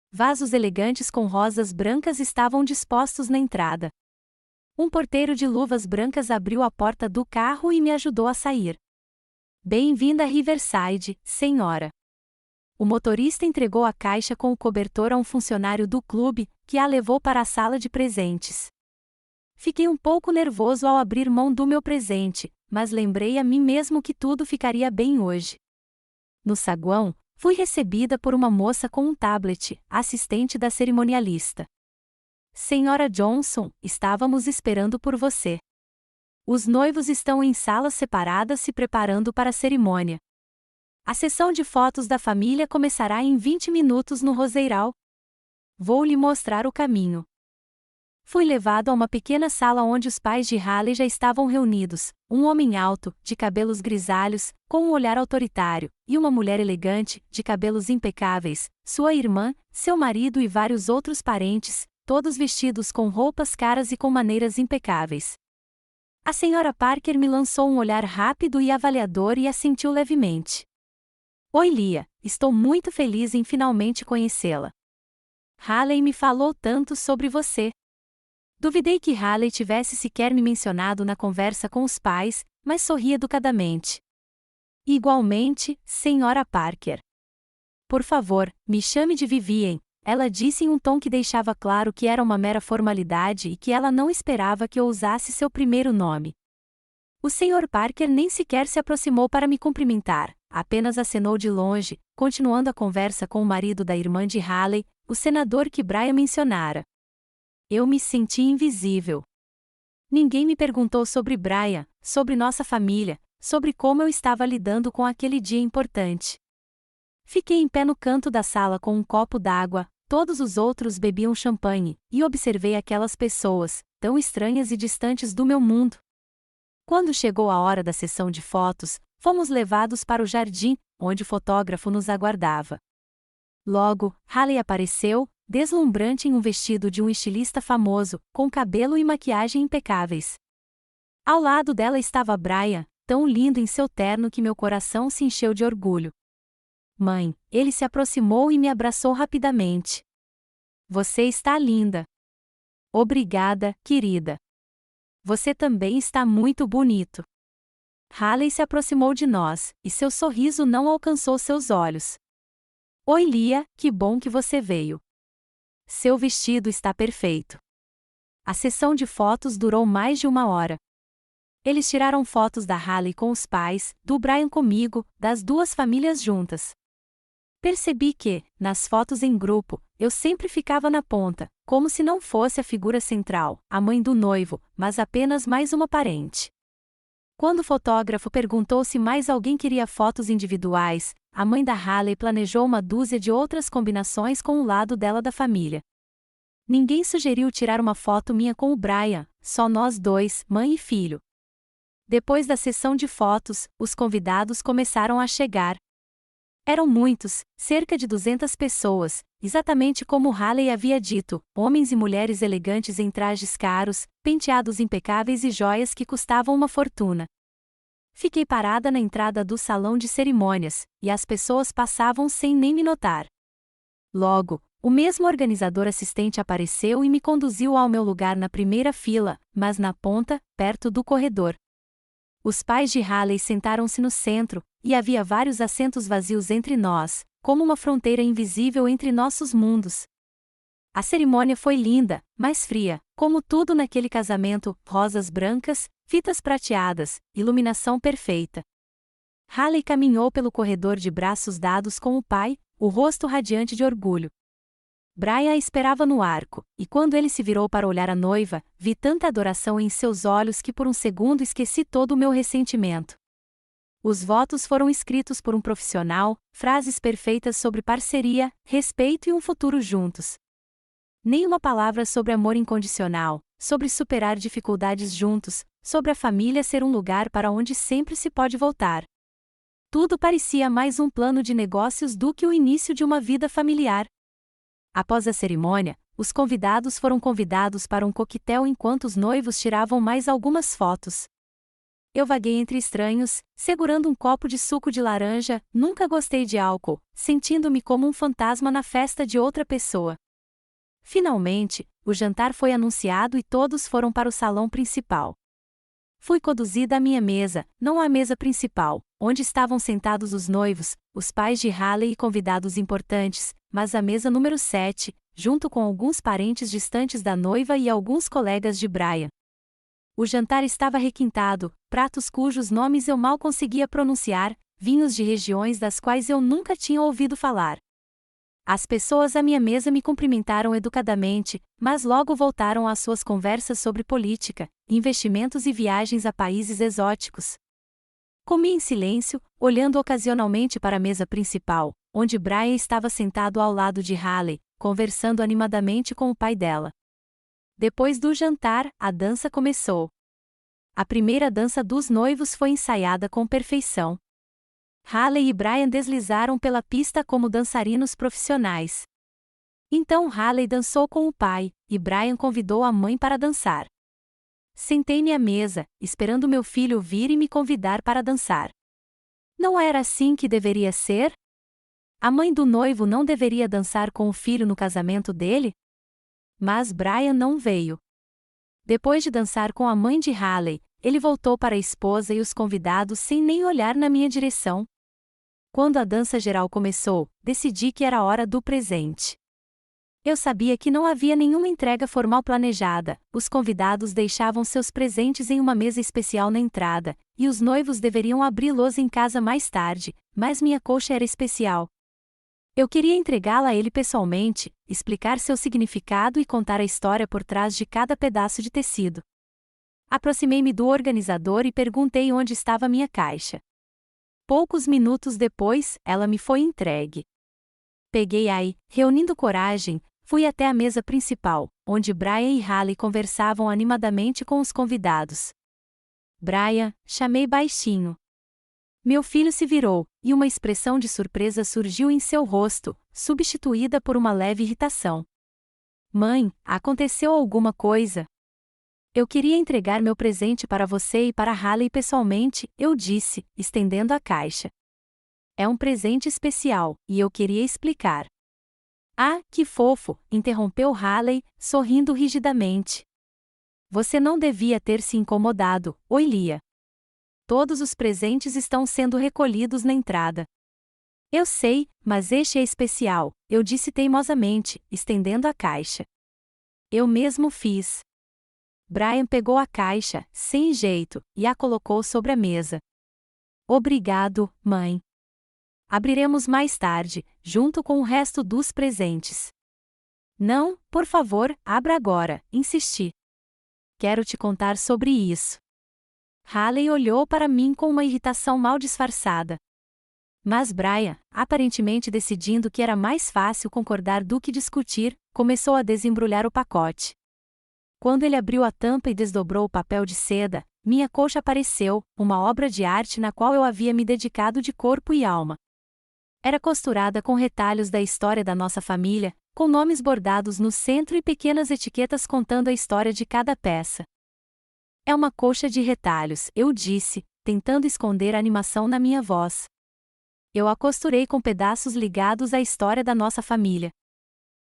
Vasos elegantes com rosas brancas estavam dispostos na entrada. Um porteiro de luvas brancas abriu a porta do carro e me ajudou a sair. Bem-vinda a Riverside, senhora. O motorista entregou a caixa com o cobertor a um funcionário do clube, que a levou para a sala de presentes. Fiquei um pouco nervoso ao abrir mão do meu presente, mas lembrei a mim mesmo que tudo ficaria bem hoje. No saguão, fui recebida por uma moça com um tablet, assistente da cerimonialista. Senhora Johnson, estávamos esperando por você. Os noivos estão em salas separadas se preparando para a cerimônia. A sessão de fotos da família começará em 20 minutos no Roseiral. Vou lhe mostrar o caminho. Fui levado a uma pequena sala onde os pais de Haley já estavam reunidos, um homem alto, de cabelos grisalhos, com um olhar autoritário, e uma mulher elegante, de cabelos impecáveis, sua irmã, seu marido e vários outros parentes, todos vestidos com roupas caras e com maneiras impecáveis. A senhora Parker me lançou um olhar rápido e avaliador e assentiu levemente. Oi Lia, estou muito feliz em finalmente conhecê-la. Haley me falou tanto sobre você. Duvidei que Haley tivesse sequer me mencionado na conversa com os pais, mas sorri educadamente. Igualmente, Senhora Parker. Por favor, me chame de Vivien, ela disse em um tom que deixava claro que era uma mera formalidade e que ela não esperava que eu usasse seu primeiro nome. O Sr. Parker nem sequer se aproximou para me cumprimentar, apenas acenou de longe, continuando a conversa com o marido da irmã de Haley, o senador que Brian mencionara. Eu me senti invisível. Ninguém me perguntou sobre Brian, sobre nossa família, sobre como eu estava lidando com aquele dia importante. Fiquei em pé no canto da sala com um copo d'água, todos os outros bebiam champanhe, e observei aquelas pessoas, tão estranhas e distantes do meu mundo. Quando chegou a hora da sessão de fotos, fomos levados para o jardim, onde o fotógrafo nos aguardava. Logo, Haley apareceu, deslumbrante em um vestido de um estilista famoso, com cabelo e maquiagem impecáveis. Ao lado dela estava Brian, tão lindo em seu terno que meu coração se encheu de orgulho. Mãe, ele se aproximou e me abraçou rapidamente. Você está linda. Obrigada, querida. Você também está muito bonito. Haley se aproximou de nós, e seu sorriso não alcançou seus olhos. Oi, Lia, que bom que você veio. Seu vestido está perfeito. A sessão de fotos durou mais de 1 hora. Eles tiraram fotos da Haley com os pais, do Brian comigo, das duas famílias juntas. Percebi que, nas fotos em grupo, eu sempre ficava na ponta, como se não fosse a figura central, a mãe do noivo, mas apenas mais uma parente. Quando o fotógrafo perguntou se mais alguém queria fotos individuais, a mãe da Haley planejou uma dúzia de outras combinações com o lado dela da família. Ninguém sugeriu tirar uma foto minha com o Brian, só nós dois, mãe e filho. Depois da sessão de fotos, os convidados começaram a chegar. Eram muitos, cerca de 200 pessoas, exatamente como Haley havia dito, homens e mulheres elegantes em trajes caros, penteados impecáveis e joias que custavam uma fortuna. Fiquei parada na entrada do salão de cerimônias, e as pessoas passavam sem nem me notar. Logo, o mesmo organizador assistente apareceu e me conduziu ao meu lugar na primeira fila, mas na ponta, perto do corredor. Os pais de Haley sentaram-se no centro, e havia vários assentos vazios entre nós, como uma fronteira invisível entre nossos mundos. A cerimônia foi linda, mas fria, como tudo naquele casamento, rosas brancas, fitas prateadas, iluminação perfeita. Haley caminhou pelo corredor de braços dados com o pai, o rosto radiante de orgulho. Brian a esperava no arco, e quando ele se virou para olhar a noiva, vi tanta adoração em seus olhos que por um segundo esqueci todo o meu ressentimento. Os votos foram escritos por um profissional, frases perfeitas sobre parceria, respeito e um futuro juntos. Nenhuma palavra sobre amor incondicional, sobre superar dificuldades juntos, sobre a família ser um lugar para onde sempre se pode voltar. Tudo parecia mais um plano de negócios do que o início de uma vida familiar. Após a cerimônia, os convidados foram convidados para um coquetel enquanto os noivos tiravam mais algumas fotos. Eu vaguei entre estranhos, segurando um copo de suco de laranja, nunca gostei de álcool, sentindo-me como um fantasma na festa de outra pessoa. Finalmente, o jantar foi anunciado e todos foram para o salão principal. Fui conduzida à minha mesa, não à mesa principal, onde estavam sentados os noivos, os pais de Haley e convidados importantes, mas à mesa número 7, junto com alguns parentes distantes da noiva e alguns colegas de Brian. O jantar estava requintado, pratos cujos nomes eu mal conseguia pronunciar, vinhos de regiões das quais eu nunca tinha ouvido falar. As pessoas à minha mesa me cumprimentaram educadamente, mas logo voltaram às suas conversas sobre política, investimentos e viagens a países exóticos. Comi em silêncio, olhando ocasionalmente para a mesa principal, onde Brian estava sentado ao lado de Haley, conversando animadamente com o pai dela. Depois do jantar, a dança começou. A primeira dança dos noivos foi ensaiada com perfeição. Haley e Brian deslizaram pela pista como dançarinos profissionais. Então Haley dançou com o pai, e Brian convidou a mãe para dançar. Sentei-me à mesa, esperando meu filho vir e me convidar para dançar. Não era assim que deveria ser? A mãe do noivo não deveria dançar com o filho no casamento dele? Mas Brian não veio. Depois de dançar com a mãe de Haley, ele voltou para a esposa e os convidados sem nem olhar na minha direção. Quando a dança geral começou, decidi que era hora do presente. Eu sabia que não havia nenhuma entrega formal planejada, os convidados deixavam seus presentes em uma mesa especial na entrada, e os noivos deveriam abri-los em casa mais tarde, mas minha coxa era especial. Eu queria entregá-la a ele pessoalmente, explicar seu significado e contar a história por trás de cada pedaço de tecido. Aproximei-me do organizador e perguntei onde estava minha caixa. Poucos minutos depois, ela me foi entregue. Peguei-a e, reunindo coragem, fui até a mesa principal, onde Brian e Haley conversavam animadamente com os convidados. Brian, chamei baixinho. Meu filho se virou, e uma expressão de surpresa surgiu em seu rosto, substituída por uma leve irritação. Mãe, aconteceu alguma coisa? Eu queria entregar meu presente para você e para Haley pessoalmente, eu disse, estendendo a caixa. É um presente especial, e eu queria explicar. Ah, que fofo, interrompeu Haley, sorrindo rigidamente. Você não devia ter se incomodado, Oilia. Todos os presentes estão sendo recolhidos na entrada. Eu sei, mas este é especial, eu disse teimosamente, estendendo a caixa. Eu mesmo fiz. Brian pegou a caixa, sem jeito, e a colocou sobre a mesa. Obrigado, mãe. Abriremos mais tarde, junto com o resto dos presentes. Não, por favor, abra agora, insisti. Quero te contar sobre isso. Haley olhou para mim com uma irritação mal disfarçada. Mas Brian, aparentemente decidindo que era mais fácil concordar do que discutir, começou a desembrulhar o pacote. Quando ele abriu a tampa e desdobrou o papel de seda, minha coxa apareceu, uma obra de arte na qual eu havia me dedicado de corpo e alma. Era costurada com retalhos da história da nossa família, com nomes bordados no centro e pequenas etiquetas contando a história de cada peça. É uma coxa de retalhos, eu disse, tentando esconder a animação na minha voz. Eu a costurei com pedaços ligados à história da nossa família.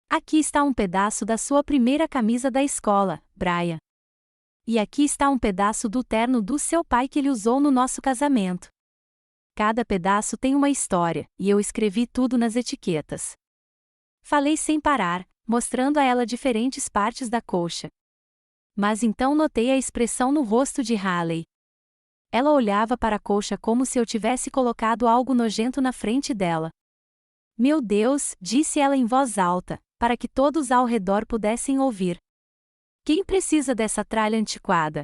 Aqui está um pedaço da sua primeira camisa da escola, Brian. E aqui está um pedaço do terno do seu pai que ele usou no nosso casamento. Cada pedaço tem uma história, e eu escrevi tudo nas etiquetas. Falei sem parar, mostrando a ela diferentes partes da coxa. Mas então notei a expressão no rosto de Haley. Ela olhava para a coxa como se eu tivesse colocado algo nojento na frente dela. Meu Deus, disse ela em voz alta, para que todos ao redor pudessem ouvir. Quem precisa dessa tralha antiquada?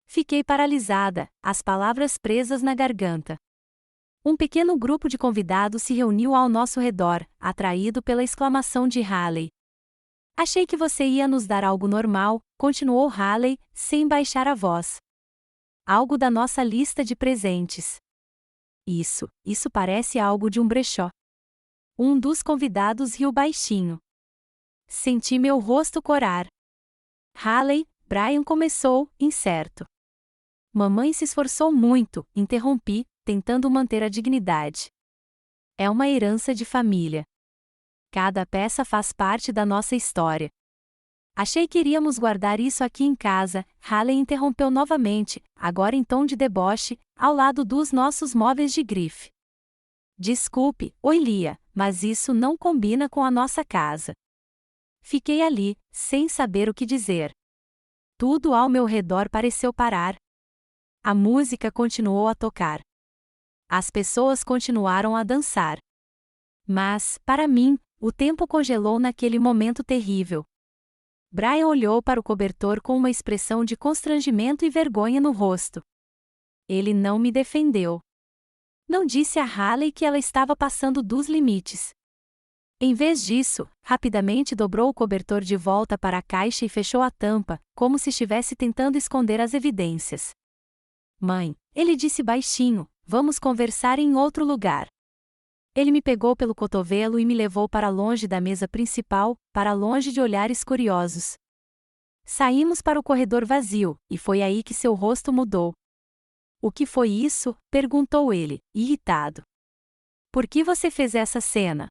Fiquei paralisada, as palavras presas na garganta. Um pequeno grupo de convidados se reuniu ao nosso redor, atraído pela exclamação de Haley. Achei que você ia nos dar algo normal, continuou Haley, sem baixar a voz. Algo da nossa lista de presentes. Isso parece algo de um brechó. Um dos convidados riu baixinho. Senti meu rosto corar. Haley, Brian começou, incerto. Mamãe se esforçou muito, interrompi, tentando manter a dignidade. É uma herança de família. Cada peça faz parte da nossa história. Achei que iríamos guardar isso aqui em casa, Haley interrompeu novamente, agora em tom de deboche, ao lado dos nossos móveis de grife. Desculpe, Oilia, mas isso não combina com a nossa casa. Fiquei ali, sem saber o que dizer. Tudo ao meu redor pareceu parar. A música continuou a tocar. As pessoas continuaram a dançar. Mas, para mim, o tempo congelou naquele momento terrível. Brian olhou para o cobertor com uma expressão de constrangimento e vergonha no rosto. Ele não me defendeu. Não disse a Haley que ela estava passando dos limites. Em vez disso, rapidamente dobrou o cobertor de volta para a caixa e fechou a tampa, como se estivesse tentando esconder as evidências. Mãe, ele disse baixinho, vamos conversar em outro lugar. Ele me pegou pelo cotovelo e me levou para longe da mesa principal, para longe de olhares curiosos. Saímos para o corredor vazio, e foi aí que seu rosto mudou. O que foi isso? Perguntou ele, irritado. Por que você fez essa cena?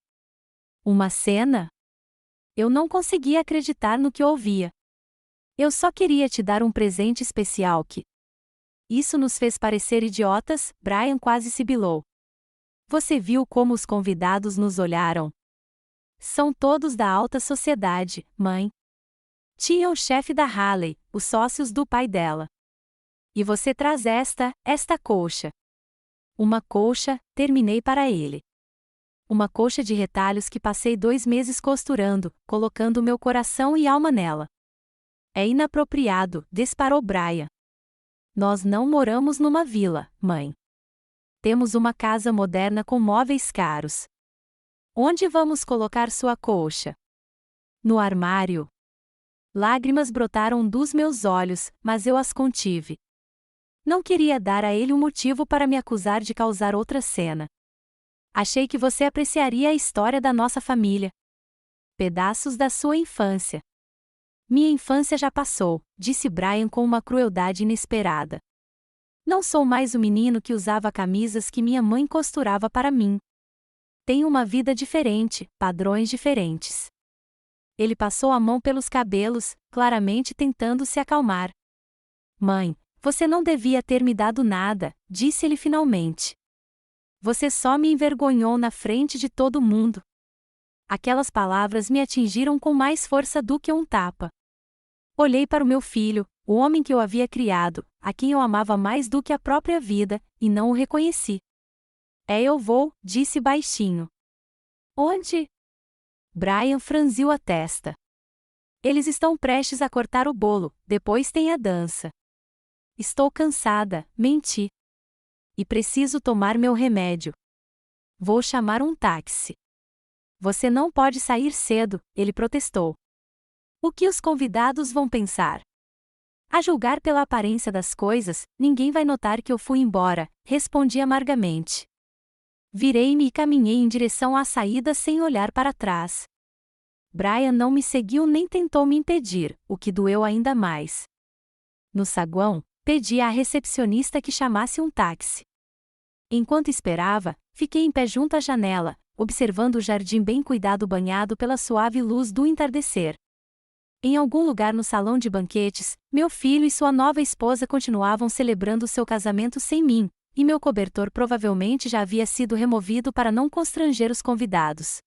Uma cena? Eu não conseguia acreditar no que ouvia. Eu só queria te dar um presente especial que... Isso nos fez parecer idiotas, Brian quase sibilou. Você viu como os convidados nos olharam? São todos da alta sociedade, mãe. Tinha o chefe da Halley, os sócios do pai dela. E você traz esta colcha. Uma colcha, terminei para ele. Uma colcha de retalhos que passei 2 meses costurando, colocando meu coração e alma nela. É inapropriado, disparou Brian. Nós não moramos numa vila, mãe. Temos uma casa moderna com móveis caros. Onde vamos colocar sua colcha? No armário. Lágrimas brotaram dos meus olhos, mas eu as contive. Não queria dar a ele um motivo para me acusar de causar outra cena. Achei que você apreciaria a história da nossa família. Pedaços da sua infância. Minha infância já passou, disse Brian com uma crueldade inesperada. Não sou mais o menino que usava camisas que minha mãe costurava para mim. Tenho uma vida diferente, padrões diferentes. Ele passou a mão pelos cabelos, claramente tentando se acalmar. Mãe, você não devia ter me dado nada, disse ele finalmente. Você só me envergonhou na frente de todo mundo. Aquelas palavras me atingiram com mais força do que um tapa. Olhei para o meu filho, o homem que eu havia criado, a quem eu amava mais do que a própria vida, e não o reconheci. Eu vou, disse baixinho. Onde? Brian franziu a testa. Eles estão prestes a cortar o bolo, depois tem a dança. Estou cansada, menti. E preciso tomar meu remédio. Vou chamar um táxi. Você não pode sair cedo, ele protestou. O que os convidados vão pensar? A julgar pela aparência das coisas, ninguém vai notar que eu fui embora, respondi amargamente. Virei-me e caminhei em direção à saída sem olhar para trás. Brian não me seguiu nem tentou me impedir, o que doeu ainda mais. No saguão, pedi à recepcionista que chamasse um táxi. Enquanto esperava, fiquei em pé junto à janela, observando o jardim bem cuidado banhado pela suave luz do entardecer. Em algum lugar no salão de banquetes, meu filho e sua nova esposa continuavam celebrando seu casamento sem mim, e meu cobertor provavelmente já havia sido removido para não constranger os convidados.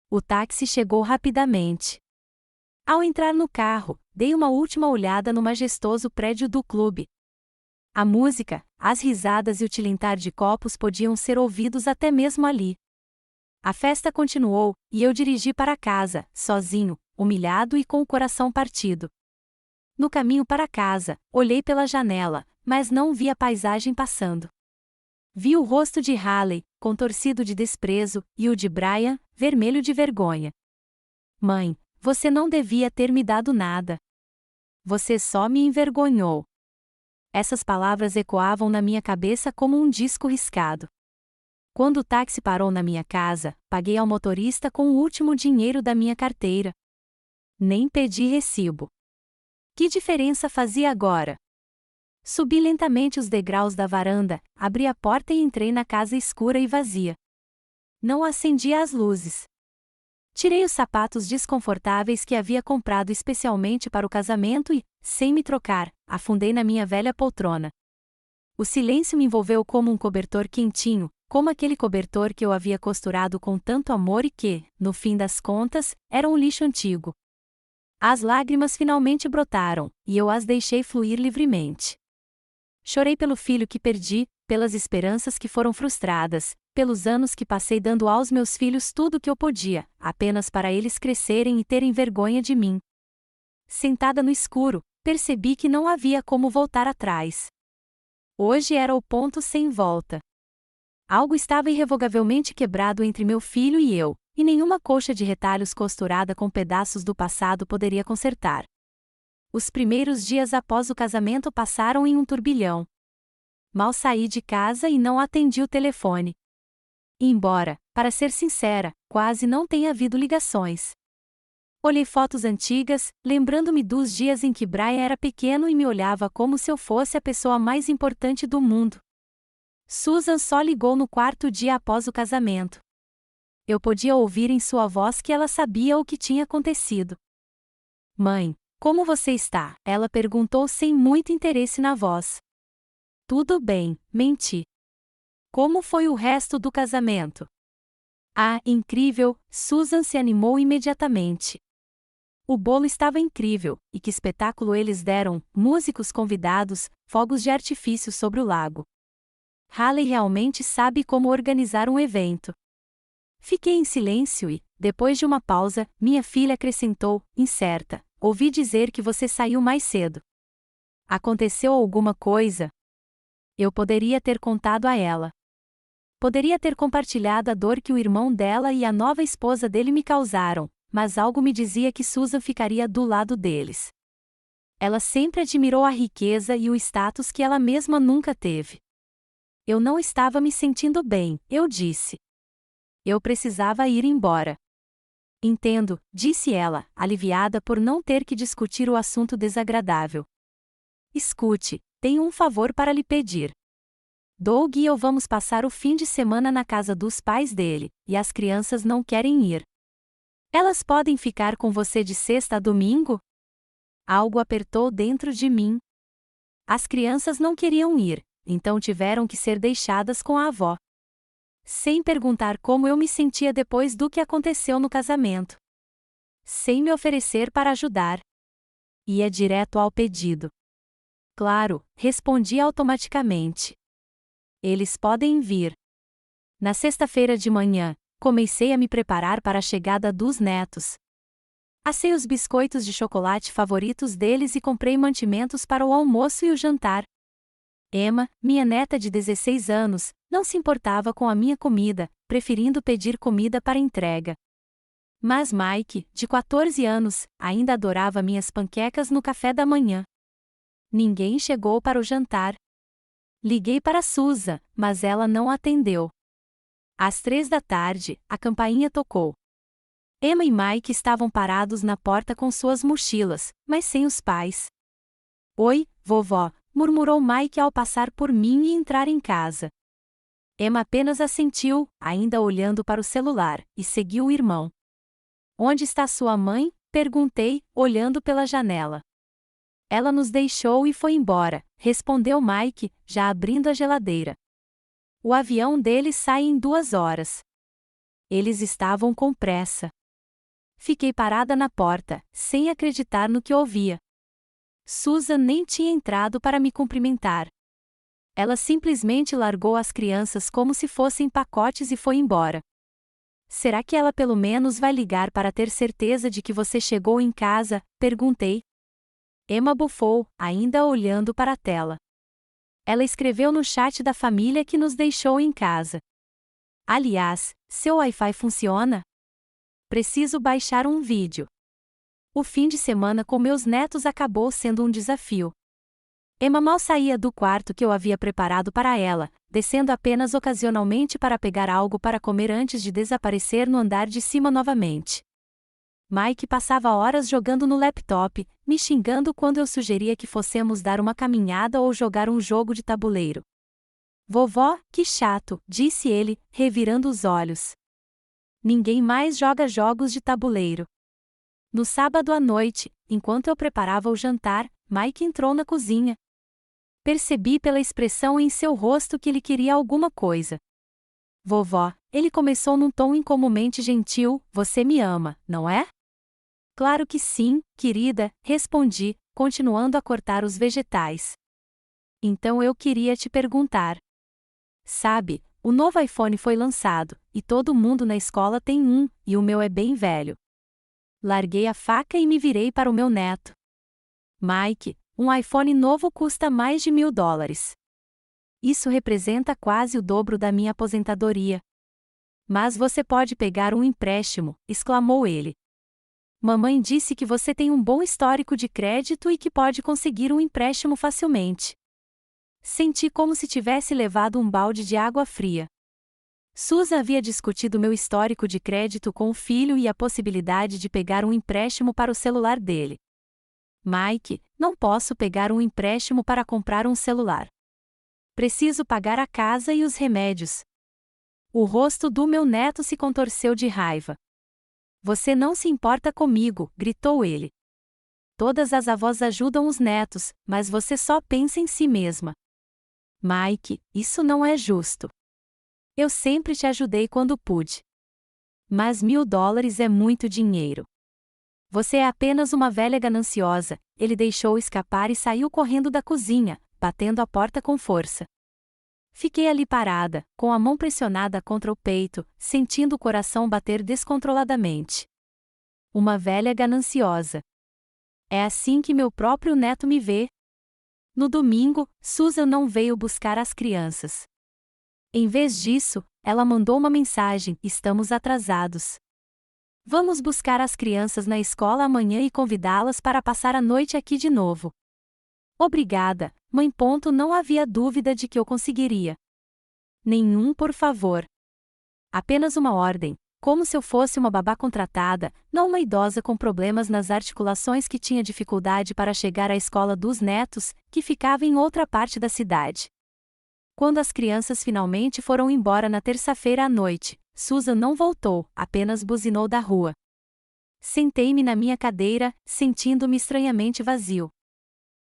O táxi chegou rapidamente. Ao entrar no carro, dei uma última olhada no majestoso prédio do clube. A música, as risadas e o tilintar de copos podiam ser ouvidos até mesmo ali. A festa continuou, e eu dirigi para casa, sozinho, humilhado e com o coração partido. No caminho para casa, olhei pela janela, mas não vi a paisagem passando. Vi o rosto de Halley, contorcido de desprezo, e o de Brian, vermelho de vergonha. Mãe, você não devia ter me dado nada. Você só me envergonhou. Essas palavras ecoavam na minha cabeça como um disco riscado. Quando o táxi parou na minha casa, paguei ao motorista com o último dinheiro da minha carteira. Nem pedi recibo. Que diferença fazia agora? Subi lentamente os degraus da varanda, abri a porta e entrei na casa escura e vazia. Não acendi as luzes. Tirei os sapatos desconfortáveis que havia comprado especialmente para o casamento e, sem me trocar, afundei na minha velha poltrona. O silêncio me envolveu como um cobertor quentinho, como aquele cobertor que eu havia costurado com tanto amor e que, no fim das contas, era um lixo antigo. As lágrimas finalmente brotaram, e eu as deixei fluir livremente. Chorei pelo filho que perdi, pelas esperanças que foram frustradas, pelos anos que passei dando aos meus filhos tudo o que eu podia, apenas para eles crescerem e terem vergonha de mim. Sentada no escuro, percebi que não havia como voltar atrás. Hoje era o ponto sem volta. Algo estava irrevogavelmente quebrado entre meu filho e eu, e nenhuma colcha de retalhos costurada com pedaços do passado poderia consertar. Os primeiros dias após o casamento passaram em um turbilhão. Mal saí de casa e não atendi o telefone. E embora, para ser sincera, quase não tenha havido ligações. Olhei fotos antigas, lembrando-me dos dias em que Brian era pequeno e me olhava como se eu fosse a pessoa mais importante do mundo. Susan só ligou no quarto dia após o casamento. Eu podia ouvir em sua voz que ela sabia o que tinha acontecido. Mãe, como você está? Ela perguntou sem muito interesse na voz. Tudo bem, menti. Como foi o resto do casamento? Ah, incrível, Susan se animou imediatamente. O bolo estava incrível, e que espetáculo eles deram, músicos convidados, fogos de artifício sobre o lago. Haley realmente sabe como organizar um evento. Fiquei em silêncio e, depois de uma pausa, minha filha acrescentou, incerta, ouvi dizer que você saiu mais cedo. Aconteceu alguma coisa? Eu poderia ter contado a ela. Poderia ter compartilhado a dor que o irmão dela e a nova esposa dele me causaram, mas algo me dizia que Susan ficaria do lado deles. Ela sempre admirou a riqueza e o status que ela mesma nunca teve. Eu não estava me sentindo bem, eu disse. Eu precisava ir embora. Entendo, disse ela, aliviada por não ter que discutir o assunto desagradável. Escute, tenho um favor para lhe pedir. Doug e eu vamos passar o fim de semana na casa dos pais dele, e as crianças não querem ir. Elas podem ficar com você de sexta a domingo? Algo apertou dentro de mim. As crianças não queriam ir, então tiveram que ser deixadas com a avó. Sem perguntar como eu me sentia depois do que aconteceu no casamento. Sem me oferecer para ajudar. Ia direto ao pedido. Claro, respondi automaticamente. Eles podem vir. Na sexta-feira de manhã, comecei a me preparar para a chegada dos netos. Assei os biscoitos de chocolate favoritos deles e comprei mantimentos para o almoço e o jantar. Emma, minha neta de 16 anos, não se importava com a minha comida, preferindo pedir comida para entrega. Mas Mike, de 14 anos, ainda adorava minhas panquecas no café da manhã. Ninguém chegou para o jantar. Liguei para Susan, mas ela não atendeu. Às 3 da tarde, a campainha tocou. Emma e Mike estavam parados na porta com suas mochilas, mas sem os pais. Oi, vovó, murmurou Mike ao passar por mim e entrar em casa. Emma apenas assentiu, ainda olhando para o celular, e seguiu o irmão. Onde está sua mãe? Perguntei, olhando pela janela. Ela nos deixou e foi embora, respondeu Mike, já abrindo a geladeira. O avião deles sai em 2 horas. Eles estavam com pressa. Fiquei parada na porta, sem acreditar no que ouvia. Susan nem tinha entrado para me cumprimentar. Ela simplesmente largou as crianças como se fossem pacotes e foi embora. Será que ela pelo menos vai ligar para ter certeza de que você chegou em casa? Perguntei. Emma bufou, ainda olhando para a tela. Ela escreveu no chat da família que nos deixou em casa. Aliás, seu Wi-Fi funciona? Preciso baixar um vídeo. O fim de semana com meus netos acabou sendo um desafio. Emma mal saía do quarto que eu havia preparado para ela, descendo apenas ocasionalmente para pegar algo para comer antes de desaparecer no andar de cima novamente. Mike passava horas jogando no laptop, me xingando quando eu sugeria que fossemos dar uma caminhada ou jogar um jogo de tabuleiro. Vovó, que chato, disse ele, revirando os olhos. Ninguém mais joga jogos de tabuleiro. No sábado à noite, enquanto eu preparava o jantar, Mike entrou na cozinha. Percebi pela expressão em seu rosto que ele queria alguma coisa. Vovó, ele começou num tom incomumente gentil, você me ama, não é? Claro que sim, querida, respondi, continuando a cortar os vegetais. Então eu queria te perguntar. Sabe, o novo iPhone foi lançado, e todo mundo na escola tem um, e o meu é bem velho. Larguei a faca e me virei para o meu neto. Mike, um iPhone novo custa mais de $1.000. Isso representa quase o dobro da minha aposentadoria. Mas você pode pegar um empréstimo, exclamou ele. Mamãe disse que você tem um bom histórico de crédito e que pode conseguir um empréstimo facilmente. Senti como se tivesse levado um balde de água fria. Susan havia discutido meu histórico de crédito com o filho e a possibilidade de pegar um empréstimo para o celular dele. Mike, não posso pegar um empréstimo para comprar um celular. Preciso pagar a casa e os remédios. O rosto do meu neto se contorceu de raiva. Você não se importa comigo, gritou ele. Todas as avós ajudam os netos, mas você só pensa em si mesma. Mike, isso não é justo. Eu sempre te ajudei quando pude. Mas $1000 é muito dinheiro. Você é apenas uma velha gananciosa. Ele deixou escapar e saiu correndo da cozinha, batendo a porta com força. Fiquei ali parada, com a mão pressionada contra o peito, sentindo o coração bater descontroladamente. Uma velha gananciosa. É assim que meu próprio neto me vê. No domingo, Susan não veio buscar as crianças. Em vez disso, ela mandou uma mensagem: estamos atrasados. Vamos buscar as crianças na escola amanhã e convidá-las para passar a noite aqui de novo. Obrigada, mãe. Não havia dúvida de que eu conseguiria. Nenhum, por favor. Apenas uma ordem, como se eu fosse uma babá contratada, não uma idosa com problemas nas articulações que tinha dificuldade para chegar à escola dos netos, que ficava em outra parte da cidade. Quando as crianças finalmente foram embora na terça-feira à noite, Susan não voltou, apenas buzinou da rua. Sentei-me na minha cadeira, sentindo-me estranhamente vazio.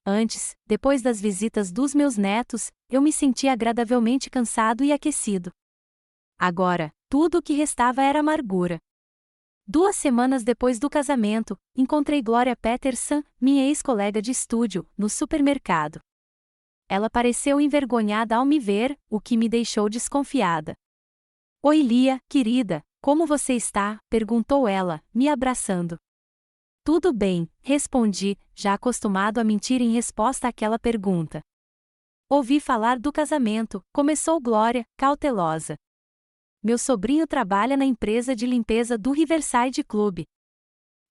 Antes, depois das visitas dos meus netos, eu me sentia agradavelmente cansado e aquecido. Agora, tudo o que restava era amargura. 2 semanas depois do casamento, encontrei Gloria Peterson, minha ex-colega de estúdio, no supermercado. Ela pareceu envergonhada ao me ver, o que me deixou desconfiada. Oi, Lia, querida, como você está? Perguntou ela, me abraçando. Tudo bem, respondi, já acostumado a mentir em resposta àquela pergunta. Ouvi falar do casamento, começou Gloria, cautelosa. Meu sobrinho trabalha na empresa de limpeza do Riverside Club.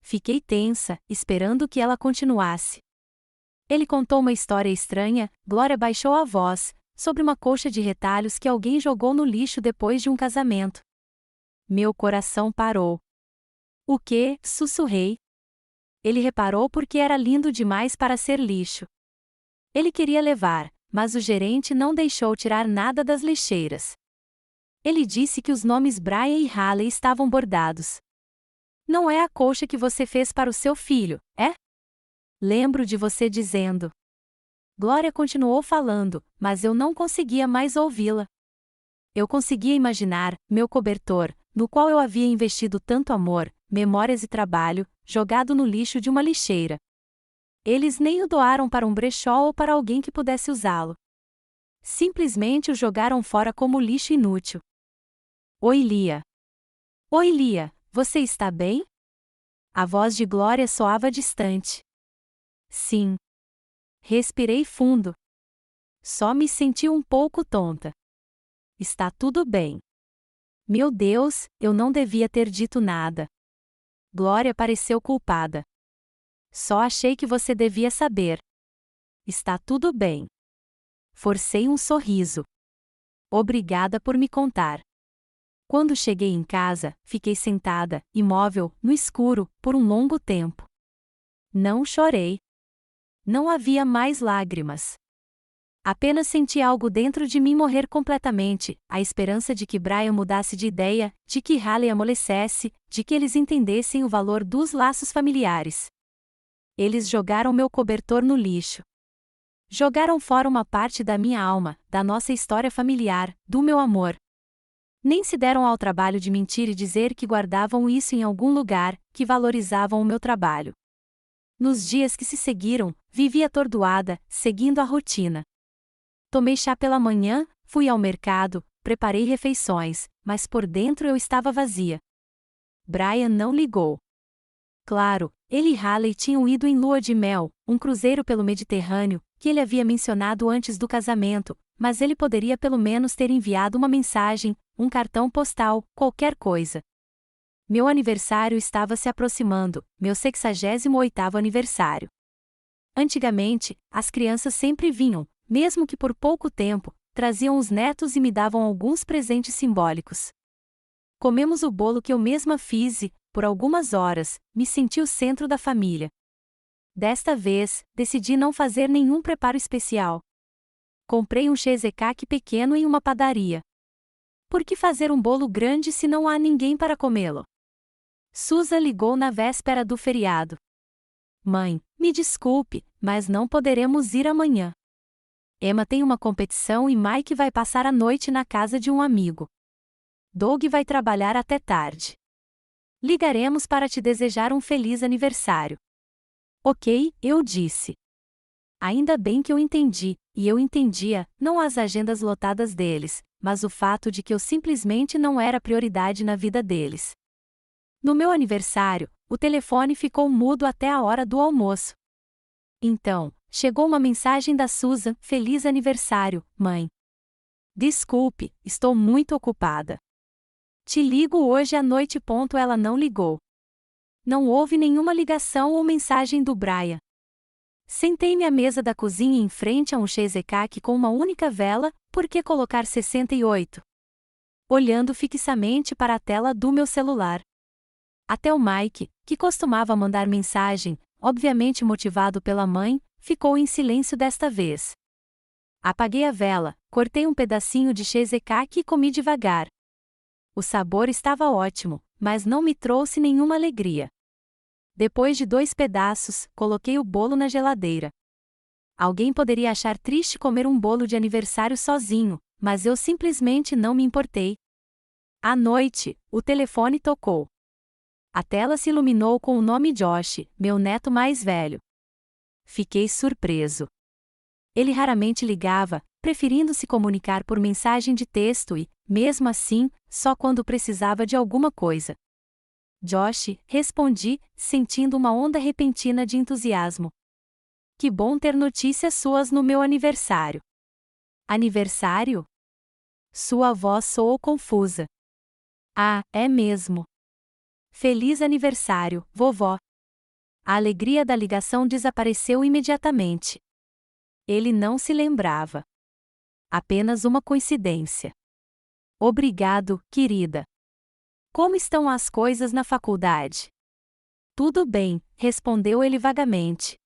Fiquei tensa, esperando que ela continuasse. Ele contou uma história estranha. Gloria baixou a voz, sobre uma colcha de retalhos que alguém jogou no lixo depois de um casamento. Meu coração parou. O quê? Sussurrei. Ele reparou porque era lindo demais para ser lixo. Ele queria levar, mas o gerente não deixou tirar nada das lixeiras. Ele disse que os nomes Brian e Haley estavam bordados. Não é a colcha que você fez para o seu filho, é? Lembro de você dizendo. Gloria continuou falando, mas eu não conseguia mais ouvi-la. Eu conseguia imaginar meu cobertor, no qual eu havia investido tanto amor, memórias e trabalho, jogado no lixo de uma lixeira. Eles nem o doaram para um brechó ou para alguém que pudesse usá-lo. Simplesmente o jogaram fora como lixo inútil. Oi, Lia. Oi, Lia, você está bem? A voz de Gloria soava distante. Sim. Respirei fundo. Só me senti um pouco tonta. Está tudo bem. Meu Deus, eu não devia ter dito nada. Gloria pareceu culpada. Só achei que você devia saber. Está tudo bem. Forcei um sorriso. Obrigada por me contar. Quando cheguei em casa, fiquei sentada, imóvel, no escuro, por um longo tempo. Não chorei. Não havia mais lágrimas. Apenas senti algo dentro de mim morrer completamente, a esperança de que Brian mudasse de ideia, de que Haley amolecesse, de que eles entendessem o valor dos laços familiares. Eles jogaram meu cobertor no lixo. Jogaram fora uma parte da minha alma, da nossa história familiar, do meu amor. Nem se deram ao trabalho de mentir e dizer que guardavam isso em algum lugar, que valorizavam o meu trabalho. Nos dias que se seguiram, vivi atordoada, seguindo a rotina. Tomei chá pela manhã, fui ao mercado, preparei refeições, mas por dentro eu estava vazia. Brian não ligou. Claro, ele e Haley tinham ido em lua de mel, um cruzeiro pelo Mediterrâneo, que ele havia mencionado antes do casamento, mas ele poderia pelo menos ter enviado uma mensagem, um cartão postal, qualquer coisa. Meu aniversário estava se aproximando, meu 68º aniversário. Antigamente, as crianças sempre vinham, mesmo que por pouco tempo, traziam os netos e me davam alguns presentes simbólicos. Comemos o bolo que eu mesma fiz e, por algumas horas, me senti o centro da família. Desta vez, decidi não fazer nenhum preparo especial. Comprei um cheesecake pequeno em uma padaria. Por que fazer um bolo grande se não há ninguém para comê-lo? Susan ligou na véspera do feriado. Mãe, me desculpe, mas não poderemos ir amanhã. Emma tem uma competição e Mike vai passar a noite na casa de um amigo. Doug vai trabalhar até tarde. Ligaremos para te desejar um feliz aniversário. Ok, eu disse. Ainda bem que eu entendi, e eu entendia, não as agendas lotadas deles, mas o fato de que eu simplesmente não era prioridade na vida deles. No meu aniversário, o telefone ficou mudo até a hora do almoço. Então, chegou uma mensagem da Susan: Feliz aniversário, mãe. Desculpe, estou muito ocupada. Te ligo hoje à noite. Ela não ligou. Não houve nenhuma ligação ou mensagem do Brian. Sentei-me à mesa da cozinha em frente a um cheesecake com uma única vela. Por que colocar 68? Olhando fixamente para a tela do meu celular. Até o Mike, que costumava mandar mensagem, obviamente motivado pela mãe, ficou em silêncio desta vez. Apaguei a vela, cortei um pedacinho de cheesecake e comi devagar. O sabor estava ótimo, mas não me trouxe nenhuma alegria. Depois de 2 pedaços, coloquei o bolo na geladeira. Alguém poderia achar triste comer um bolo de aniversário sozinho, mas eu simplesmente não me importei. À noite, o telefone tocou. A tela se iluminou com o nome Josh, meu neto mais velho. Fiquei surpreso. Ele raramente ligava, preferindo se comunicar por mensagem de texto e, mesmo assim, só quando precisava de alguma coisa. Josh, respondi, sentindo uma onda repentina de entusiasmo. Que bom ter notícias suas no meu aniversário. Aniversário? Sua voz soou confusa. Ah, é mesmo. Feliz aniversário, vovó. A alegria da ligação desapareceu imediatamente. Ele não se lembrava. Apenas uma coincidência. Obrigado, querida. Como estão as coisas na faculdade? Tudo bem, respondeu ele vagamente.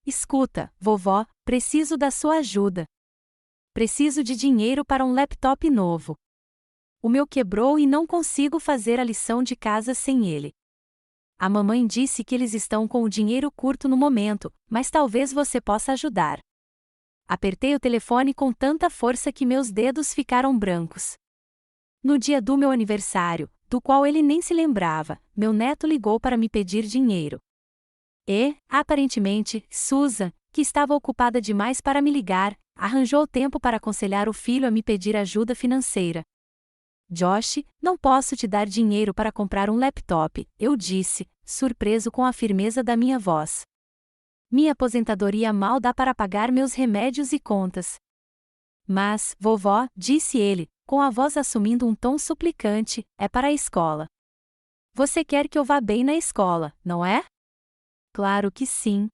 Escuta, vovó, preciso da sua ajuda. Preciso de dinheiro para um laptop novo. O meu quebrou e não consigo fazer a lição de casa sem ele. A mamãe disse que eles estão com o dinheiro curto no momento, mas talvez você possa ajudar. Apertei o telefone com tanta força que meus dedos ficaram brancos. No dia do meu aniversário, do qual ele nem se lembrava, meu neto ligou para me pedir dinheiro. E, aparentemente, Susan, que estava ocupada demais para me ligar, arranjou tempo para aconselhar o filho a me pedir ajuda financeira. Josh, não posso te dar dinheiro para comprar um laptop, eu disse, surpreso com a firmeza da minha voz. Minha aposentadoria mal dá para pagar meus remédios e contas. Mas, vovó, disse ele, com a voz assumindo um tom suplicante, é para a escola. Você quer que eu vá bem na escola, não é? Claro que sim.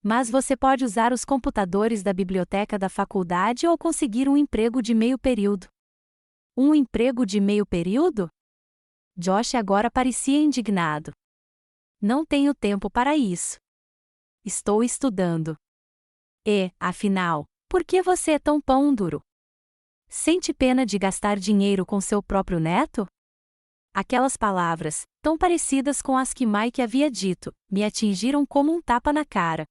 Mas você pode usar os computadores da biblioteca da faculdade ou conseguir um emprego de meio período. Um emprego de meio período? Josh agora parecia indignado. Não tenho tempo para isso. Estou estudando. E, afinal, por que você é tão pão duro? Sente pena de gastar dinheiro com seu próprio neto? Aquelas palavras, tão parecidas com as que Mike havia dito, me atingiram como um tapa na cara.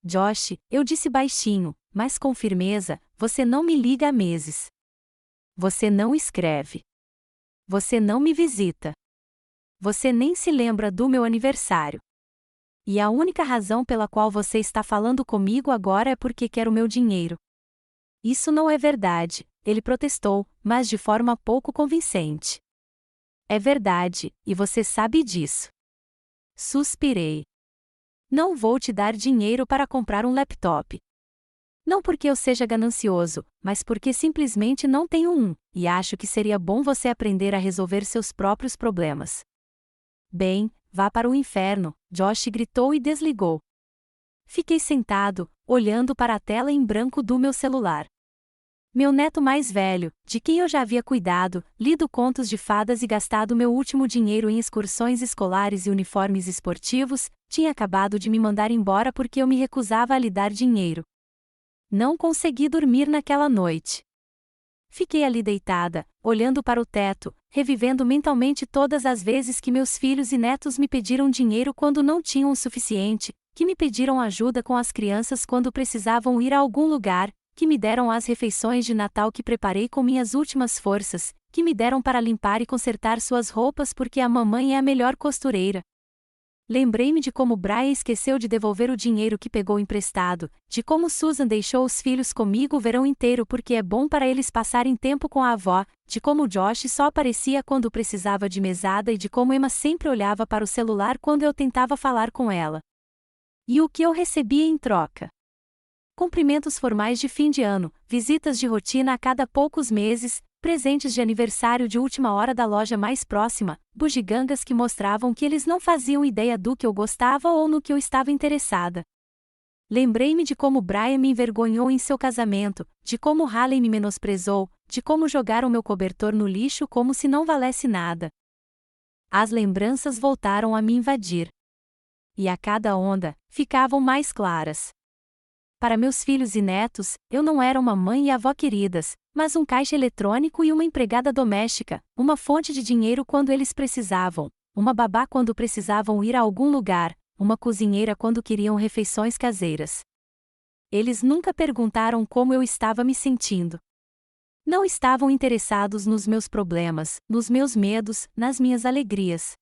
Josh, eu disse baixinho, mas com firmeza, você não me liga há meses. Você não escreve. Você não me visita. Você nem se lembra do meu aniversário. E a única razão pela qual você está falando comigo agora é porque quer o meu dinheiro. Isso não é verdade, ele protestou, mas de forma pouco convincente. É verdade, e você sabe disso. Suspirei. Não vou te dar dinheiro para comprar um laptop. Não porque eu seja ganancioso, mas porque simplesmente não tenho um, e acho que seria bom você aprender a resolver seus próprios problemas. Bem, vá para o inferno, Josh gritou e desligou. Fiquei sentado, olhando para a tela em branco do meu celular. Meu neto mais velho, de quem eu já havia cuidado, lido contos de fadas e gastado meu último dinheiro em excursões escolares e uniformes esportivos, tinha acabado de me mandar embora porque eu me recusava a lhe dar dinheiro. Não consegui dormir naquela noite. Fiquei ali deitada, olhando para o teto, revivendo mentalmente todas as vezes que meus filhos e netos me pediram dinheiro quando não tinham o suficiente, que me pediram ajuda com as crianças quando precisavam ir a algum lugar, que me deram as refeições de Natal que preparei com minhas últimas forças, que me deram para limpar e consertar suas roupas porque a mamãe é a melhor costureira. Lembrei-me de como Brian esqueceu de devolver o dinheiro que pegou emprestado, de como Susan deixou os filhos comigo o verão inteiro porque é bom para eles passarem tempo com a avó, de como Josh só aparecia quando precisava de mesada e de como Emma sempre olhava para o celular quando eu tentava falar com ela. E o que eu recebia em troca? Cumprimentos formais de fim de ano, visitas de rotina a cada poucos meses, presentes de aniversário de última hora da loja mais próxima, bugigangas que mostravam que eles não faziam ideia do que eu gostava ou no que eu estava interessada. Lembrei-me de como Brian me envergonhou em seu casamento, de como Haley me menosprezou, de como jogaram meu cobertor no lixo como se não valesse nada. As lembranças voltaram a me invadir. E a cada onda, ficavam mais claras. Para meus filhos e netos, eu não era uma mãe e avó queridas, mas um caixa eletrônico e uma empregada doméstica, uma fonte de dinheiro quando eles precisavam, uma babá quando precisavam ir a algum lugar, uma cozinheira quando queriam refeições caseiras. Eles nunca perguntaram como eu estava me sentindo. Não estavam interessados nos meus problemas, nos meus medos, nas minhas alegrias.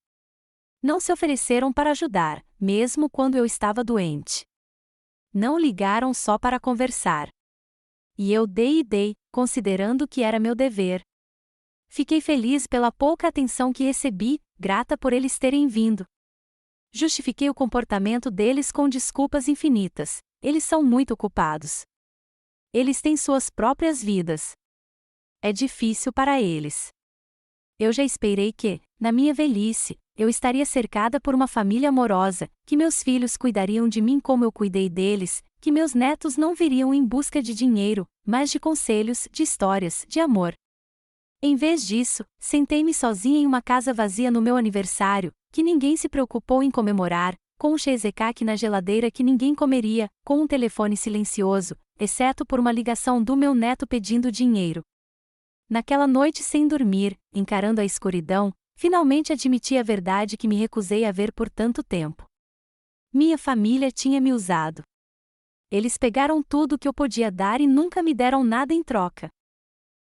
Não se ofereceram para ajudar, mesmo quando eu estava doente. Não ligaram só para conversar. E eu dei, considerando que era meu dever. Fiquei feliz pela pouca atenção que recebi, grata por eles terem vindo. Justifiquei o comportamento deles com desculpas infinitas. Eles são muito ocupados. Eles têm suas próprias vidas. É difícil para eles. Eu já esperei que, na minha velhice, eu estaria cercada por uma família amorosa, que meus filhos cuidariam de mim como eu cuidei deles, que meus netos não viriam em busca de dinheiro, mas de conselhos, de histórias, de amor. Em vez disso, sentei-me sozinha em uma casa vazia no meu aniversário, que ninguém se preocupou em comemorar, com um cheesecake na geladeira que ninguém comeria, com um telefone silencioso, exceto por uma ligação do meu neto pedindo dinheiro. Naquela noite sem dormir, encarando a escuridão, finalmente admiti a verdade que me recusei a ver por tanto tempo. Minha família tinha me usado. Eles pegaram tudo o que eu podia dar e nunca me deram nada em troca.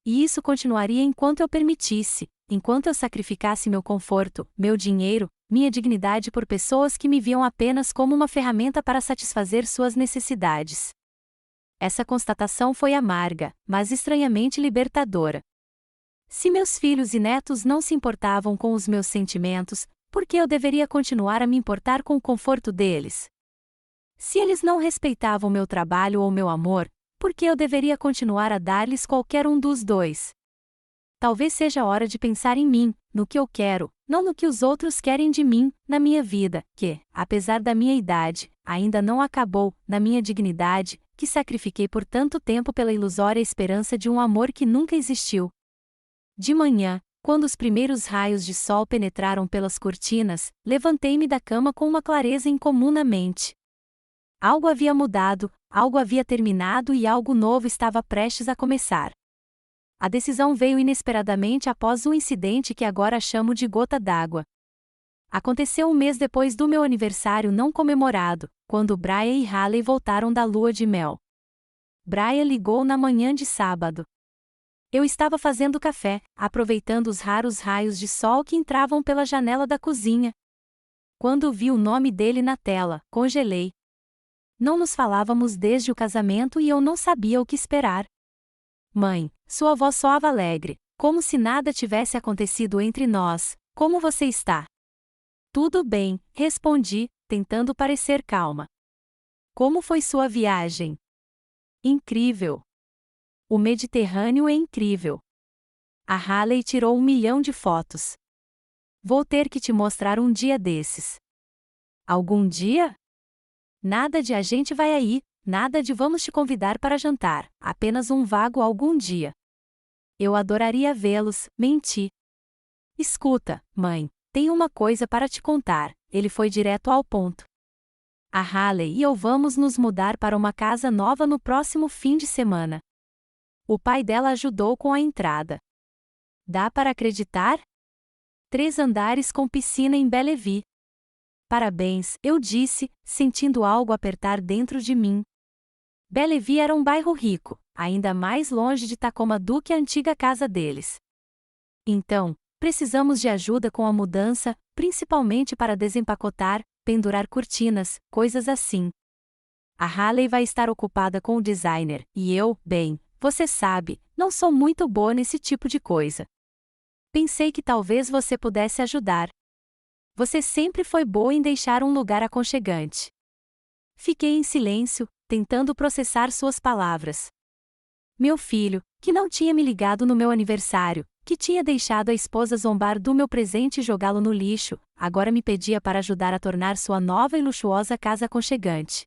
E isso continuaria enquanto eu permitisse, enquanto eu sacrificasse meu conforto, meu dinheiro, minha dignidade por pessoas que me viam apenas como uma ferramenta para satisfazer suas necessidades. Essa constatação foi amarga, mas estranhamente libertadora. Se meus filhos e netos não se importavam com os meus sentimentos, por que eu deveria continuar a me importar com o conforto deles? Se eles não respeitavam meu trabalho ou meu amor, por que eu deveria continuar a dar-lhes qualquer um dos dois? Talvez seja a hora de pensar em mim, no que eu quero, não no que os outros querem de mim, na minha vida, que, apesar da minha idade, ainda não acabou, na minha dignidade, que sacrifiquei por tanto tempo pela ilusória esperança de um amor que nunca existiu. De manhã, quando os primeiros raios de sol penetraram pelas cortinas, levantei-me da cama com uma clareza incomum na mente. Algo havia mudado, algo havia terminado e algo novo estava prestes a começar. A decisão veio inesperadamente após um incidente que agora chamo de gota d'água. Aconteceu um mês depois do meu aniversário não comemorado, quando Brian e Haley voltaram da lua de mel. Brian ligou na manhã de sábado. Eu estava fazendo café, aproveitando os raros raios de sol que entravam pela janela da cozinha. Quando vi o nome dele na tela, congelei. Não nos falávamos desde o casamento e eu não sabia o que esperar. Mãe, sua voz soava alegre, como se nada tivesse acontecido entre nós. Como você está? Tudo bem, respondi, tentando parecer calma. Como foi sua viagem? Incrível. O Mediterrâneo é incrível. A Haley tirou 1 milhão de fotos. Vou ter que te mostrar um dia desses. Algum dia? Nada de a gente vai aí, nada de vamos te convidar para jantar, apenas um vago algum dia. Eu adoraria vê-los, menti. Escuta, mãe, tenho uma coisa para te contar, ele foi direto ao ponto. A Haley e eu vamos nos mudar para uma casa nova no próximo fim de semana. O pai dela ajudou com a entrada. Dá para acreditar? 3 andares com piscina em Bellevue. Parabéns, eu disse, sentindo algo apertar dentro de mim. Bellevue era um bairro rico, ainda mais longe de Tacoma do que a antiga casa deles. Então, precisamos de ajuda com a mudança, principalmente para desempacotar, pendurar cortinas, coisas assim. A Haley vai estar ocupada com o designer, e eu, bem, você sabe, não sou muito boa nesse tipo de coisa. Pensei que talvez você pudesse ajudar. Você sempre foi boa em deixar um lugar aconchegante. Fiquei em silêncio, tentando processar suas palavras. Meu filho, que não tinha me ligado no meu aniversário, que tinha deixado a esposa zombar do meu presente e jogá-lo no lixo, agora me pedia para ajudar a tornar sua nova e luxuosa casa aconchegante.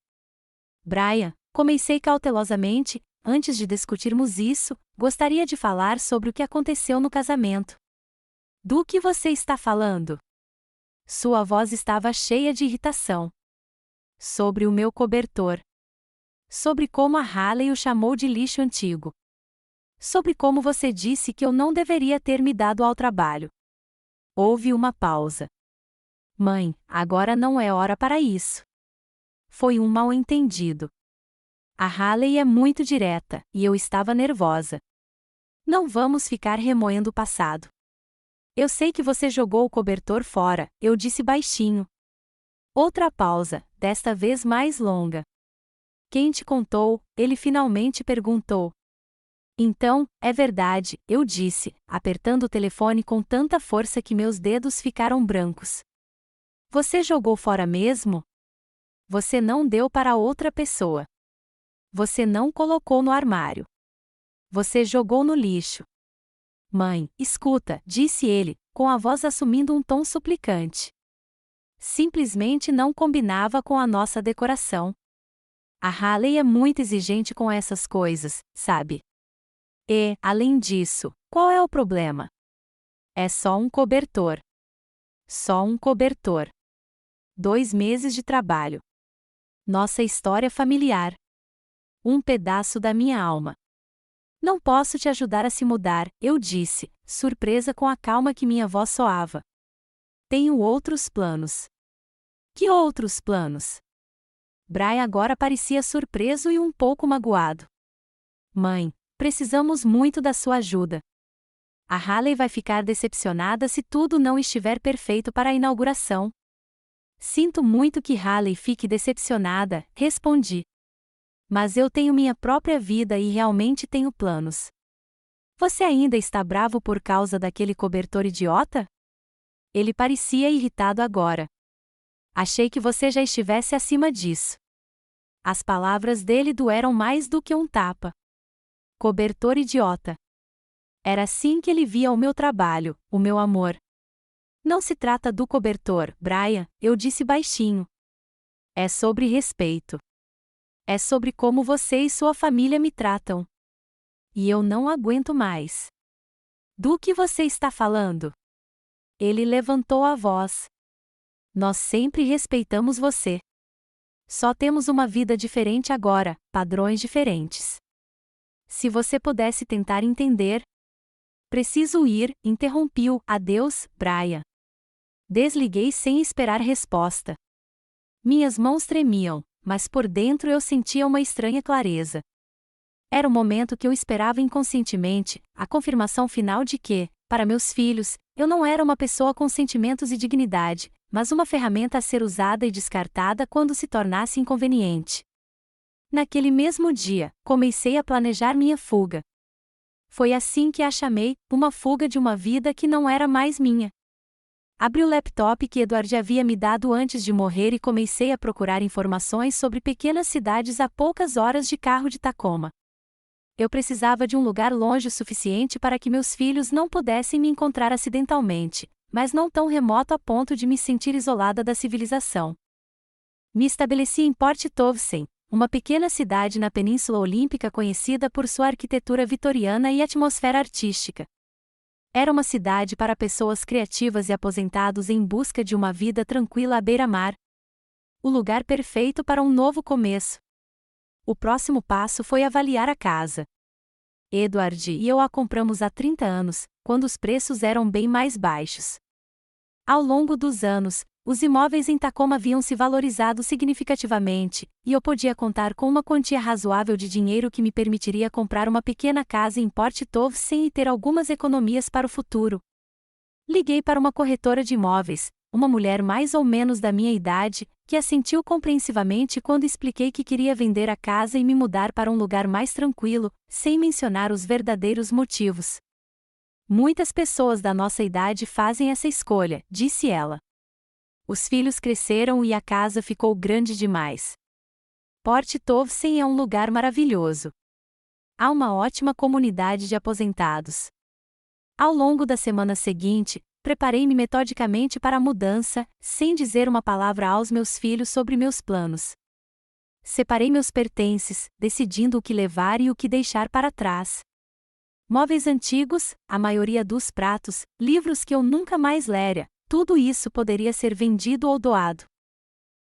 Brian, comecei cautelosamente, antes de discutirmos isso, gostaria de falar sobre o que aconteceu no casamento. Do que você está falando? Sua voz estava cheia de irritação. Sobre o meu cobertor. Sobre como a Haley o chamou de lixo antigo. Sobre como você disse que eu não deveria ter me dado ao trabalho. Houve uma pausa. Mãe, agora não é hora para isso. Foi um mal-entendido. A Haley é muito direta, e eu estava nervosa. Não vamos ficar remoendo o passado. Eu sei que você jogou o cobertor fora, eu disse baixinho. Outra pausa, desta vez mais longa. Quem te contou? Ele finalmente perguntou. Então, é verdade, eu disse, apertando o telefone com tanta força que meus dedos ficaram brancos. Você jogou fora mesmo? Você não deu para outra pessoa. Você não colocou no armário. Você jogou no lixo. Mãe, escuta, disse ele, com a voz assumindo um tom suplicante. Simplesmente não combinava com a nossa decoração. A Haley é muito exigente com essas coisas, sabe? E, além disso, qual é o problema? É só um cobertor. Só um cobertor. 2 meses de trabalho. Nossa história familiar. Um pedaço da minha alma. Não posso te ajudar a se mudar, eu disse, surpresa com a calma que minha voz soava. Tenho outros planos. Que outros planos? Brian agora parecia surpreso e um pouco magoado. Mãe, precisamos muito da sua ajuda. A Haley vai ficar decepcionada se tudo não estiver perfeito para a inauguração. Sinto muito que Haley fique decepcionada, respondi. Mas eu tenho minha própria vida e realmente tenho planos. Você ainda está bravo por causa daquele cobertor idiota? Ele parecia irritado agora. Achei que você já estivesse acima disso. As palavras dele doeram mais do que um tapa. Cobertor idiota. Era assim que ele via o meu trabalho, o meu amor. Não se trata do cobertor, Brian, eu disse baixinho. É sobre respeito. É sobre como você e sua família me tratam. E eu não aguento mais. Do que você está falando? Ele levantou a voz. Nós sempre respeitamos você. Só temos uma vida diferente agora, padrões diferentes. Se você pudesse tentar entender. Preciso ir, interrompi-o. Adeus, Brian. Desliguei sem esperar resposta. Minhas mãos tremiam, mas por dentro eu sentia uma estranha clareza. Era o momento que eu esperava inconscientemente, a confirmação final de que, para meus filhos, eu não era uma pessoa com sentimentos e dignidade, mas uma ferramenta a ser usada e descartada quando se tornasse inconveniente. Naquele mesmo dia, comecei a planejar minha fuga. Foi assim que a chamei, uma fuga de uma vida que não era mais minha. Abri o laptop que Edward havia me dado antes de morrer e comecei a procurar informações sobre pequenas cidades a poucas horas de carro de Tacoma. Eu precisava de um lugar longe o suficiente para que meus filhos não pudessem me encontrar acidentalmente, mas não tão remoto a ponto de me sentir isolada da civilização. Me estabeleci em Port Townsend, uma pequena cidade na Península Olímpica conhecida por sua arquitetura vitoriana e atmosfera artística. Era uma cidade para pessoas criativas e aposentados em busca de uma vida tranquila à beira-mar. o lugar perfeito para um novo começo. O próximo passo foi avaliar a casa. Edward e eu a compramos há 30 anos, quando os preços eram bem mais baixos. Ao longo dos anos, os imóveis em Tacoma haviam se valorizado significativamente, e eu podia contar com uma quantia razoável de dinheiro que me permitiria comprar uma pequena casa em Port Townsend e ter algumas economias para o futuro. Liguei para uma corretora de imóveis, uma mulher mais ou menos da minha idade, que assentiu compreensivamente quando expliquei que queria vender a casa e me mudar para um lugar mais tranquilo, sem mencionar os verdadeiros motivos. Muitas pessoas da nossa idade fazem essa escolha, disse ela. Os filhos cresceram e a casa ficou grande demais. Port Townsend é um lugar maravilhoso. Há uma ótima comunidade de aposentados. Ao longo da semana seguinte, preparei-me metodicamente para a mudança, sem dizer uma palavra aos meus filhos sobre meus planos. Separei meus pertences, decidindo o que levar e o que deixar para trás. Móveis antigos, a maioria dos pratos, livros que eu nunca mais lera, tudo isso poderia ser vendido ou doado.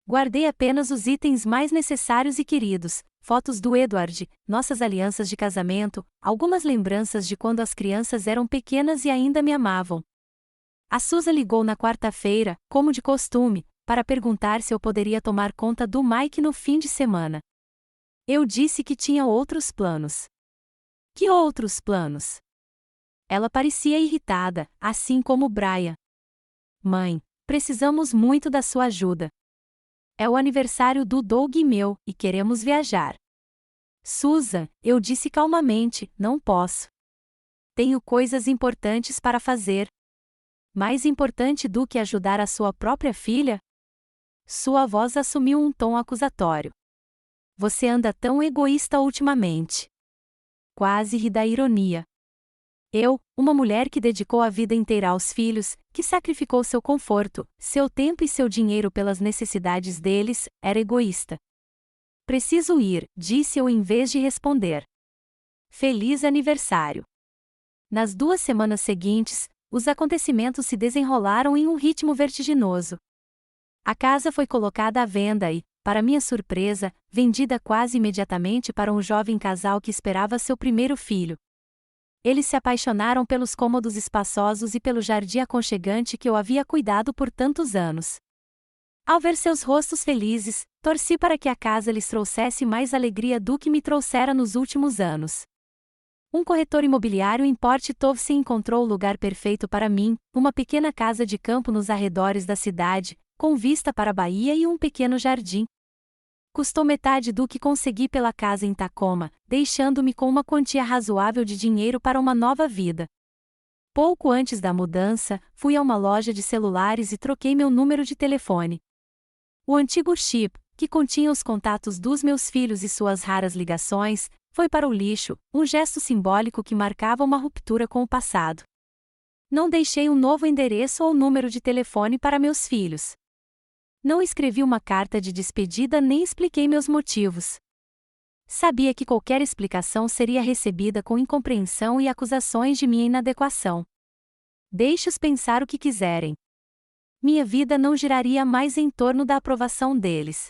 Guardei apenas os itens mais necessários e queridos, fotos do Edward, nossas alianças de casamento, algumas lembranças de quando as crianças eram pequenas e ainda me amavam. A Susan ligou na quarta-feira, como de costume, para perguntar se eu poderia tomar conta do Mike no fim de semana. Eu disse que tinha outros planos. Que outros planos? Ela parecia irritada, assim como Brian. Mãe, precisamos muito da sua ajuda. É o aniversário do Doug e meu, e queremos viajar. Susan, eu disse calmamente, não posso. Tenho coisas importantes para fazer. Mais importante do que ajudar a sua própria filha? Sua voz assumiu um tom acusatório. Você anda tão egoísta ultimamente. Quase ri da ironia. Eu, uma mulher que dedicou a vida inteira aos filhos, que sacrificou seu conforto, seu tempo e seu dinheiro pelas necessidades deles, era egoísta. Preciso ir, disse eu em vez de responder. Feliz aniversário. Nas 2 semanas seguintes, os acontecimentos se desenrolaram em um ritmo vertiginoso. A casa foi colocada à venda e, para minha surpresa, vendida quase imediatamente para um jovem casal que esperava seu primeiro filho. Eles se apaixonaram pelos cômodos espaçosos e pelo jardim aconchegante que eu havia cuidado por tantos anos. Ao ver seus rostos felizes, torci para que a casa lhes trouxesse mais alegria do que me trouxera nos últimos anos. Um corretor imobiliário em Port Townsend encontrou o lugar perfeito para mim, uma pequena casa de campo nos arredores da cidade, com vista para a baía e um pequeno jardim. Custou metade do que consegui pela casa em Tacoma, deixando-me com uma quantia razoável de dinheiro para uma nova vida. Pouco antes da mudança, fui a uma loja de celulares e troquei meu número de telefone. O antigo chip, que continha os contatos dos meus filhos e suas raras ligações, foi para o lixo, um gesto simbólico que marcava uma ruptura com o passado. Não deixei um novo endereço ou número de telefone para meus filhos. Não escrevi uma carta de despedida nem expliquei meus motivos. Sabia que qualquer explicação seria recebida com incompreensão e acusações de minha inadequação. Deixe-os pensar o que quiserem. Minha vida não giraria mais em torno da aprovação deles.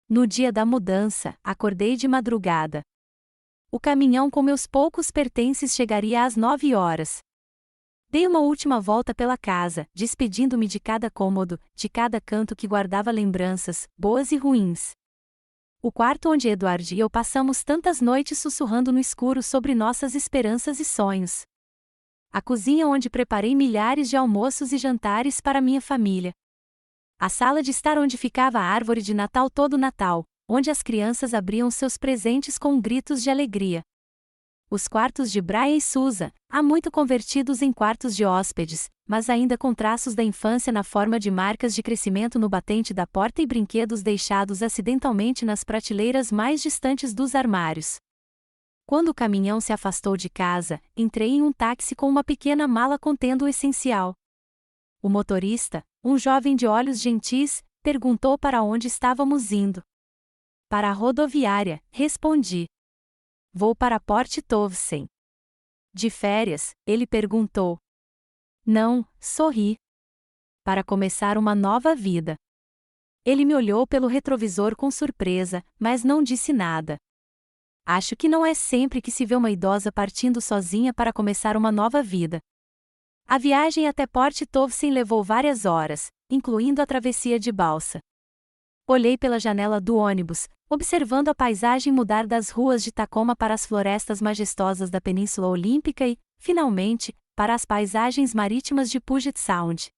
No dia da mudança, acordei de madrugada. O caminhão com meus poucos pertences chegaria às 9 horas. Dei uma última volta pela casa, despedindo-me de cada cômodo, de cada canto que guardava lembranças, boas e ruins. O quarto onde Edward e eu passamos tantas noites sussurrando no escuro sobre nossas esperanças e sonhos. A cozinha onde preparei milhares de almoços e jantares para minha família. A sala de estar onde ficava a árvore de Natal todo Natal, onde as crianças abriam seus presentes com gritos de alegria. Os quartos de Brian e Susan, há muito convertidos em quartos de hóspedes, mas ainda com traços da infância na forma de marcas de crescimento no batente da porta e brinquedos deixados acidentalmente nas prateleiras mais distantes dos armários. Quando o caminhão se afastou de casa, entrei em um táxi com uma pequena mala contendo o essencial. O motorista, um jovem de olhos gentis, perguntou para onde estávamos indo. Para a rodoviária, respondi. Vou para Port Townsend. De férias, ele perguntou. Não, sorri. Para começar uma nova vida. Ele me olhou pelo retrovisor com surpresa, mas não disse nada. Acho que não é sempre que se vê uma idosa partindo sozinha para começar uma nova vida. A viagem até Port Townsend levou várias horas, incluindo a travessia de balsa. Olhei pela janela do ônibus, observando a paisagem mudar das ruas de Tacoma para as florestas majestosas da Península Olímpica e, finalmente, para as paisagens marítimas de Puget Sound.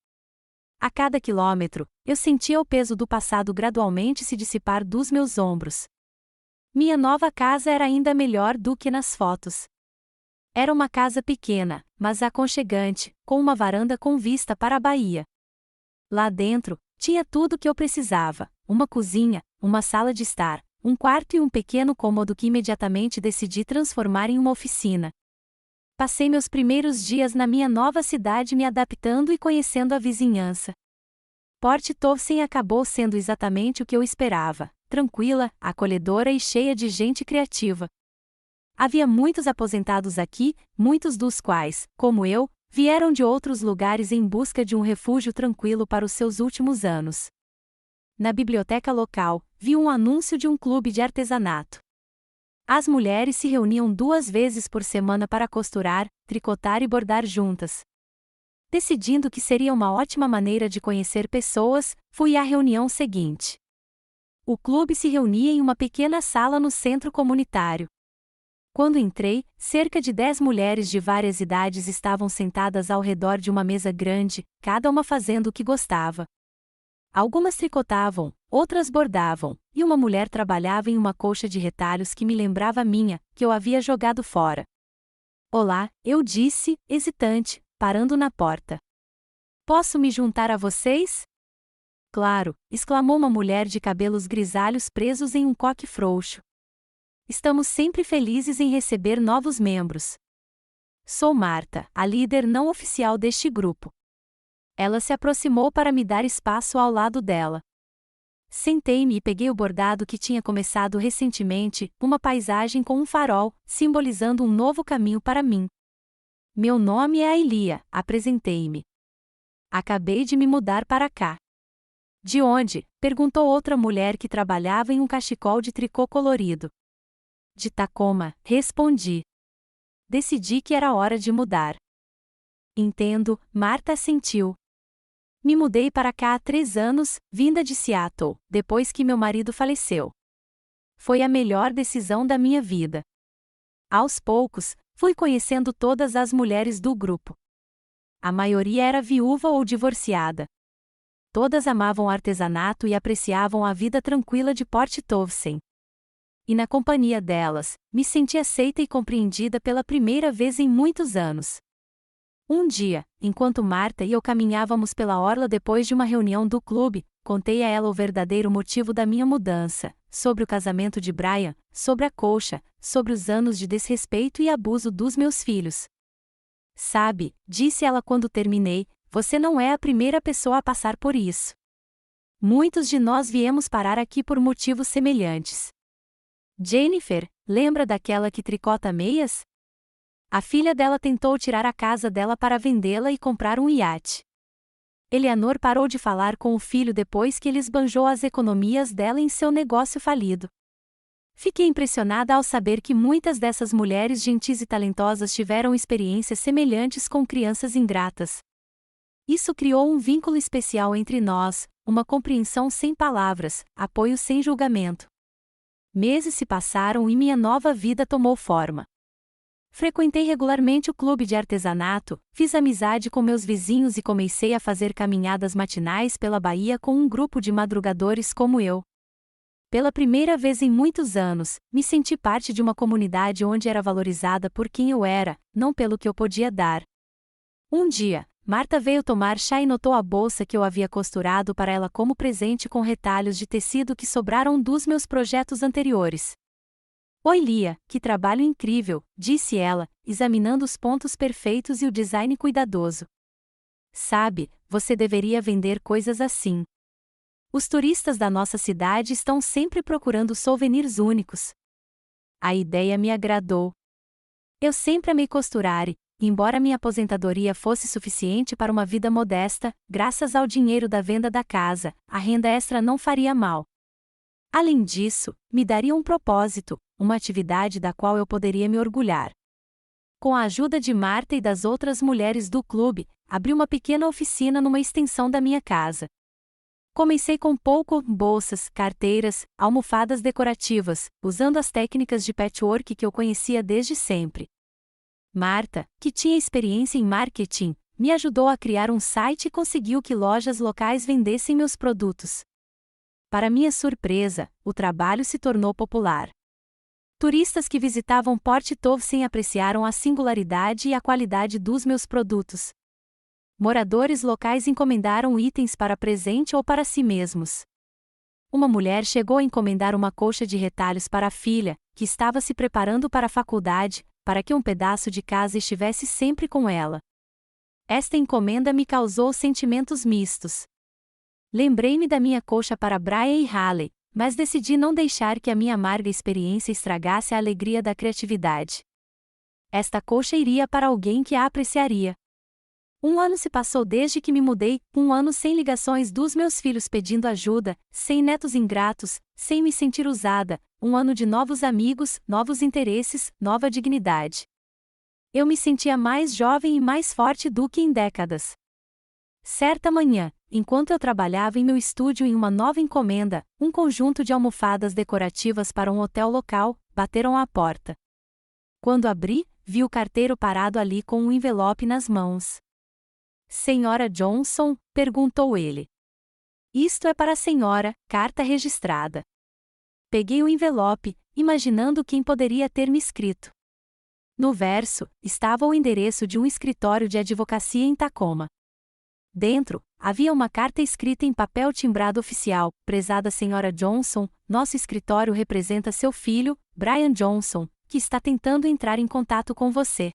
A cada quilômetro, eu sentia o peso do passado gradualmente se dissipar dos meus ombros. Minha nova casa era ainda melhor do que nas fotos. Era uma casa pequena, mas aconchegante, com uma varanda com vista para a baía. Lá dentro, tinha tudo o que eu precisava: uma cozinha, uma sala de estar, um quarto e um pequeno cômodo que imediatamente decidi transformar em uma oficina. Passei meus primeiros dias na minha nova cidade me adaptando e conhecendo a vizinhança. Port Townsend acabou sendo exatamente o que eu esperava: tranquila, acolhedora e cheia de gente criativa. Havia muitos aposentados aqui, muitos dos quais, como eu, vieram de outros lugares em busca de um refúgio tranquilo para os seus últimos anos. Na biblioteca local, vi um anúncio de um clube de artesanato. As mulheres se reuniam 2 vezes por semana para costurar, tricotar e bordar juntas. Decidindo que seria uma ótima maneira de conhecer pessoas, fui à reunião seguinte. O clube se reunia em uma pequena sala no centro comunitário. Quando entrei, cerca de 10 mulheres de várias idades estavam sentadas ao redor de uma mesa grande, cada uma fazendo o que gostava. Algumas tricotavam, outras bordavam, e uma mulher trabalhava em uma colcha de retalhos que me lembrava a minha, que eu havia jogado fora. Olá, eu disse, hesitante, parando na porta. Posso me juntar a vocês? Claro, exclamou uma mulher de cabelos grisalhos presos em um coque frouxo. Estamos sempre felizes em receber novos membros. Sou Marta, a líder não oficial deste grupo. Ela se aproximou para me dar espaço ao lado dela. Sentei-me e peguei o bordado que tinha começado recentemente, uma paisagem com um farol, simbolizando um novo caminho para mim. Meu nome é Ailia, apresentei-me. Acabei de me mudar para cá. De onde? Perguntou outra mulher que trabalhava em um cachecol de tricô colorido. De Tacoma, respondi. Decidi que era hora de mudar. Entendo, Marta assentiu. Me mudei para cá há 3 anos, vinda de Seattle, depois que meu marido faleceu. Foi a melhor decisão da minha vida. Aos poucos, fui conhecendo todas as mulheres do grupo. A maioria era viúva ou divorciada. Todas amavam artesanato e apreciavam a vida tranquila de Port Townsend. E na companhia delas, me senti aceita e compreendida pela primeira vez em muitos anos. Um dia, enquanto Marta e eu caminhávamos pela orla depois de uma reunião do clube, contei a ela o verdadeiro motivo da minha mudança, sobre o casamento de Brian, sobre a colcha, sobre os anos de desrespeito e abuso dos meus filhos. Sabe, disse ela quando terminei, você não é a primeira pessoa a passar por isso. Muitos de nós viemos parar aqui por motivos semelhantes. Jennifer, lembra daquela que tricota meias? A filha dela tentou tirar a casa dela para vendê-la e comprar um iate. Eleanor parou de falar com o filho depois que ele esbanjou as economias dela em seu negócio falido. Fiquei impressionada ao saber que muitas dessas mulheres gentis e talentosas tiveram experiências semelhantes com crianças ingratas. Isso criou um vínculo especial entre nós, uma compreensão sem palavras, apoio sem julgamento. Meses se passaram e minha nova vida tomou forma. Frequentei regularmente o clube de artesanato, fiz amizade com meus vizinhos e comecei a fazer caminhadas matinais pela Bahia com um grupo de madrugadores como eu. Pela primeira vez em muitos anos, me senti parte de uma comunidade onde era valorizada por quem eu era, não pelo que eu podia dar. Um dia, Marta veio tomar chá e notou a bolsa que eu havia costurado para ela como presente com retalhos de tecido que sobraram dos meus projetos anteriores. Oi Lia, que trabalho incrível, disse ela, examinando os pontos perfeitos e o design cuidadoso. Sabe, você deveria vender coisas assim. Os turistas da nossa cidade estão sempre procurando souvenirs únicos. A ideia me agradou. Eu sempre amei costurar embora minha aposentadoria fosse suficiente para uma vida modesta, graças ao dinheiro da venda da casa, a renda extra não faria mal. Além disso, me daria um propósito, uma atividade da qual eu poderia me orgulhar. Com a ajuda de Marta e das outras mulheres do clube, abri uma pequena oficina numa extensão da minha casa. Comecei com bolsas, carteiras, almofadas decorativas, usando as técnicas de patchwork que eu conhecia desde sempre. Marta, que tinha experiência em marketing, me ajudou a criar um site e conseguiu que lojas locais vendessem meus produtos. Para minha surpresa, o trabalho se tornou popular. Turistas que visitavam Port Townsend apreciaram a singularidade e a qualidade dos meus produtos. Moradores locais encomendaram itens para presente ou para si mesmos. Uma mulher chegou a encomendar uma colcha de retalhos para a filha, que estava se preparando para a faculdade, para que um pedaço de casa estivesse sempre com ela. Esta encomenda me causou sentimentos mistos. Lembrei-me da minha colcha para Brian e Haley, mas decidi não deixar que a minha amarga experiência estragasse a alegria da criatividade. Esta colcha iria para alguém que a apreciaria. Um ano se passou desde que me mudei, um ano sem ligações dos meus filhos pedindo ajuda, sem netos ingratos, sem me sentir usada, um ano de novos amigos, novos interesses, nova dignidade. Eu me sentia mais jovem e mais forte do que em décadas. Certa manhã, enquanto eu trabalhava em meu estúdio em uma nova encomenda, um conjunto de almofadas decorativas para um hotel local, bateram à porta. Quando abri, vi o carteiro parado ali com um envelope nas mãos. Senhora Johnson? Perguntou ele. Isto é para a senhora, carta registrada. Peguei o envelope, imaginando quem poderia ter me escrito. No verso, estava o endereço de um escritório de advocacia em Tacoma. Dentro, havia uma carta escrita em papel timbrado oficial: Prezada senhora Johnson, nosso escritório representa seu filho, Brian Johnson, que está tentando entrar em contato com você.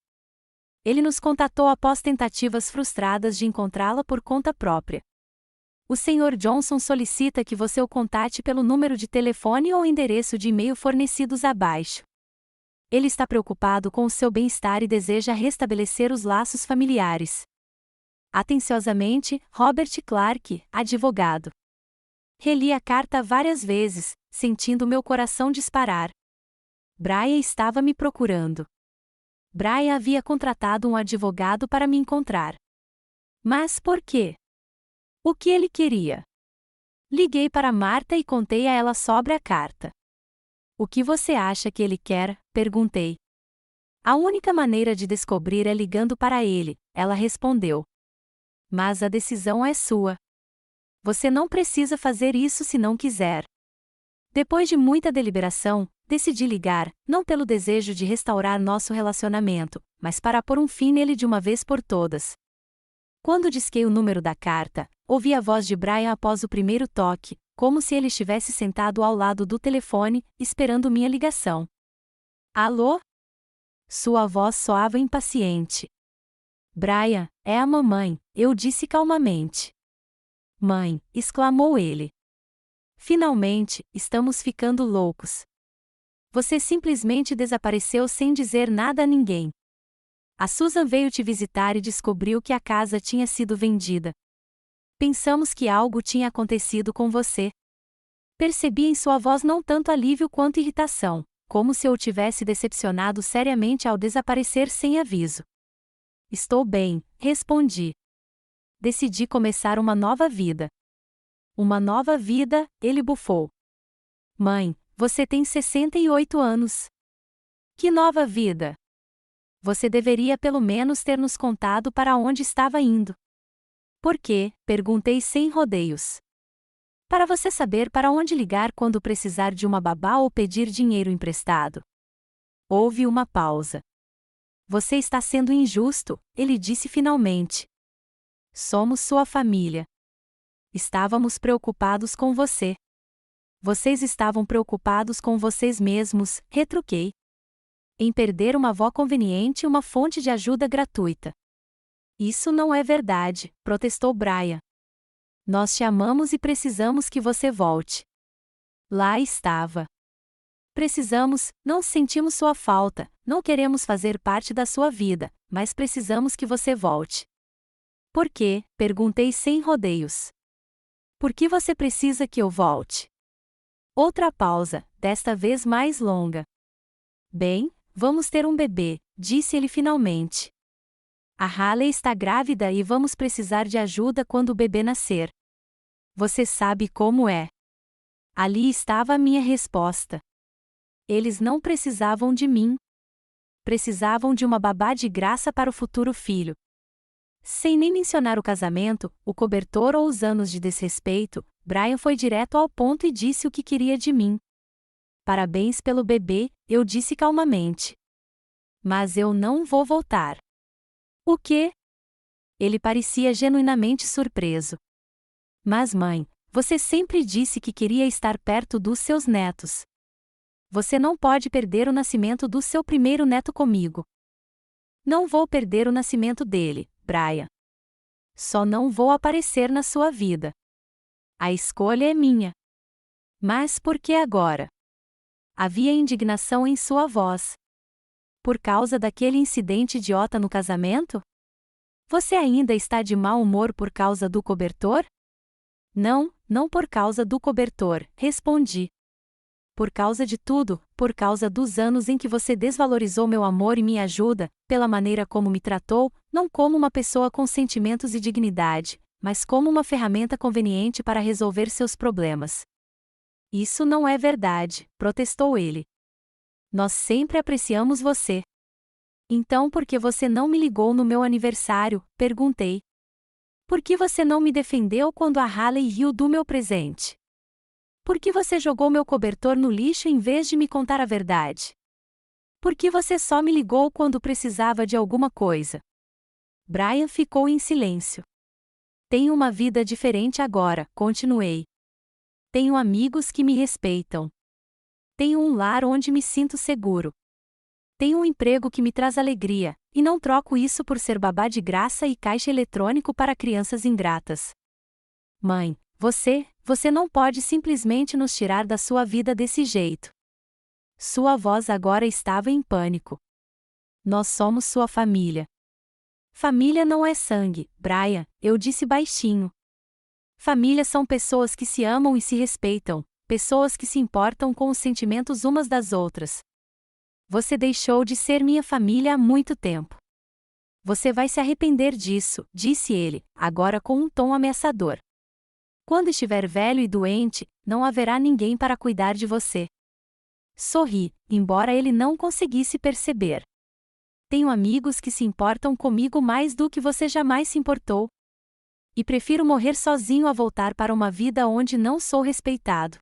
Ele nos contatou após tentativas frustradas de encontrá-la por conta própria. O Sr. Johnson solicita que você o contate pelo número de telefone ou endereço de e-mail fornecidos abaixo. Ele está preocupado com o seu bem-estar e deseja restabelecer os laços familiares. Atenciosamente, Robert Clark, advogado. Reli a carta várias vezes, sentindo meu coração disparar. Brian estava me procurando. Brian havia contratado um advogado para me encontrar. Mas por quê? O que ele queria? Liguei para Marta e contei a ela sobre a carta. O que você acha que ele quer? Perguntei. A única maneira de descobrir é ligando para ele, ela respondeu. Mas a decisão é sua. Você não precisa fazer isso se não quiser. Depois de muita deliberação, decidi ligar, não pelo desejo de restaurar nosso relacionamento, mas para pôr um fim nele de uma vez por todas. Quando disquei o número da carta, ouvi a voz de Brian após o primeiro toque, como se ele estivesse sentado ao lado do telefone, esperando minha ligação. Alô? Sua voz soava impaciente. Brian, é a mamãe, eu disse calmamente. Mãe, exclamou ele. Finalmente, estamos ficando loucos. Você simplesmente desapareceu sem dizer nada a ninguém. A Susan veio te visitar e descobriu que a casa tinha sido vendida. Pensamos que algo tinha acontecido com você. Percebi em sua voz não tanto alívio quanto irritação, como se eu o tivesse decepcionado seriamente ao desaparecer sem aviso. Estou bem, respondi. Decidi começar uma nova vida. Uma nova vida, ele bufou. Mãe, você tem 68 anos. Que nova vida? Você deveria pelo menos ter nos contado para onde estava indo. Por quê? Perguntei sem rodeios. Para você saber para onde ligar quando precisar de uma babá ou pedir dinheiro emprestado. Houve uma pausa. Você está sendo injusto, ele disse finalmente. Somos sua família. Estávamos preocupados com você. Vocês estavam preocupados com vocês mesmos, retruquei. Em perder uma avó conveniente e uma fonte de ajuda gratuita. Isso não é verdade, protestou Brian. Nós te amamos e precisamos que você volte. Lá estava. Precisamos, não sentimos sua falta, não queremos fazer parte da sua vida, mas precisamos que você volte. Por quê? Perguntei sem rodeios. Por que você precisa que eu volte? Outra pausa, desta vez mais longa. Bem, vamos ter um bebê, disse ele finalmente. A Haley está grávida e vamos precisar de ajuda quando o bebê nascer. Você sabe como é. Ali estava a minha resposta. Eles não precisavam de mim. Precisavam de uma babá de graça para o futuro filho. Sem nem mencionar o casamento, o cobertor ou os anos de desrespeito, Brian foi direto ao ponto e disse o que queria de mim. Parabéns pelo bebê, eu disse calmamente. Mas eu não vou voltar. O quê? Ele parecia genuinamente surpreso. Mas mãe, você sempre disse que queria estar perto dos seus netos. Você não pode perder o nascimento do seu primeiro neto comigo. Não vou perder o nascimento dele, Brian. Só não vou aparecer na sua vida. A escolha é minha. Mas por que agora? Havia indignação em sua voz. Por causa daquele incidente idiota no casamento? Você ainda está de mau humor por causa do cobertor? Não, não por causa do cobertor, respondi. Por causa de tudo, por causa dos anos em que você desvalorizou meu amor e minha ajuda, pela maneira como me tratou, não como uma pessoa com sentimentos e dignidade, mas como uma ferramenta conveniente para resolver seus problemas. Isso não é verdade, protestou ele. Nós sempre apreciamos você. Então por que você não me ligou no meu aniversário? Perguntei. Por que você não me defendeu quando a Haley riu do meu presente? Por que você jogou meu cobertor no lixo em vez de me contar a verdade? Por que você só me ligou quando precisava de alguma coisa? Brian ficou em silêncio. Tenho uma vida diferente agora, continuei. Tenho amigos que me respeitam. Tenho um lar onde me sinto seguro. Tenho um emprego que me traz alegria, e não troco isso por ser babá de graça e caixa eletrônico para crianças ingratas. Mãe, você não pode simplesmente nos tirar da sua vida desse jeito. Sua voz agora estava em pânico. Nós somos sua família. Família não é sangue, Brian, eu disse baixinho. Família são pessoas que se amam e se respeitam, pessoas que se importam com os sentimentos umas das outras. Você deixou de ser minha família há muito tempo. Você vai se arrepender disso, disse ele, agora com um tom ameaçador. Quando estiver velho e doente, não haverá ninguém para cuidar de você. Sorri, embora ele não conseguisse perceber. Tenho amigos que se importam comigo mais do que você jamais se importou. E prefiro morrer sozinho a voltar para uma vida onde não sou respeitado.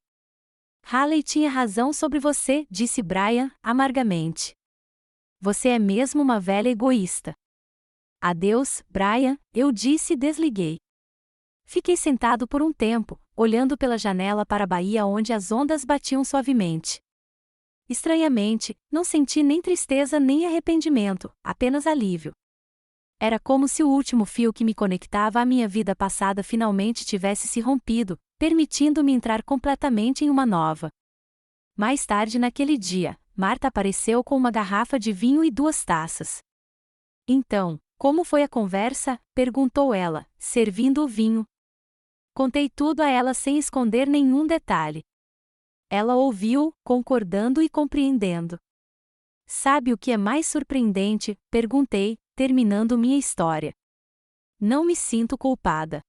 Haley tinha razão sobre você, disse Brian, amargamente. Você é mesmo uma velha egoísta. Adeus, Brian, eu disse e desliguei. Fiquei sentado por um tempo, olhando pela janela para a baía onde as ondas batiam suavemente. Estranhamente, não senti nem tristeza nem arrependimento, apenas alívio. Era como se o último fio que me conectava à minha vida passada finalmente tivesse se rompido, permitindo-me entrar completamente em uma nova. Mais tarde naquele dia, Marta apareceu com uma garrafa de vinho e 2 taças. Então, como foi a conversa? Perguntou ela, servindo o vinho. Contei tudo a ela sem esconder nenhum detalhe. Ela ouviu, concordando e compreendendo. Sabe o que é mais surpreendente? Perguntei, terminando minha história. Não me sinto culpada.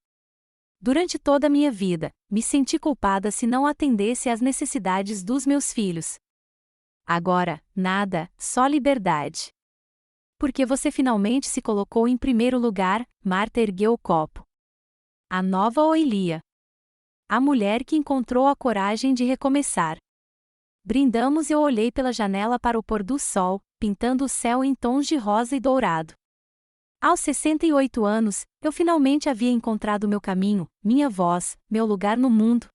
Durante toda a minha vida, me senti culpada se não atendesse às necessidades dos meus filhos. Agora, nada, só liberdade. Porque você finalmente se colocou em primeiro lugar, Marta ergueu o copo. A nova Oilia. A mulher que encontrou a coragem de recomeçar. Brindamos e eu olhei pela janela para o pôr do sol, pintando o céu em tons de rosa e dourado. Aos 68 anos, eu finalmente havia encontrado meu caminho, minha voz, meu lugar no mundo.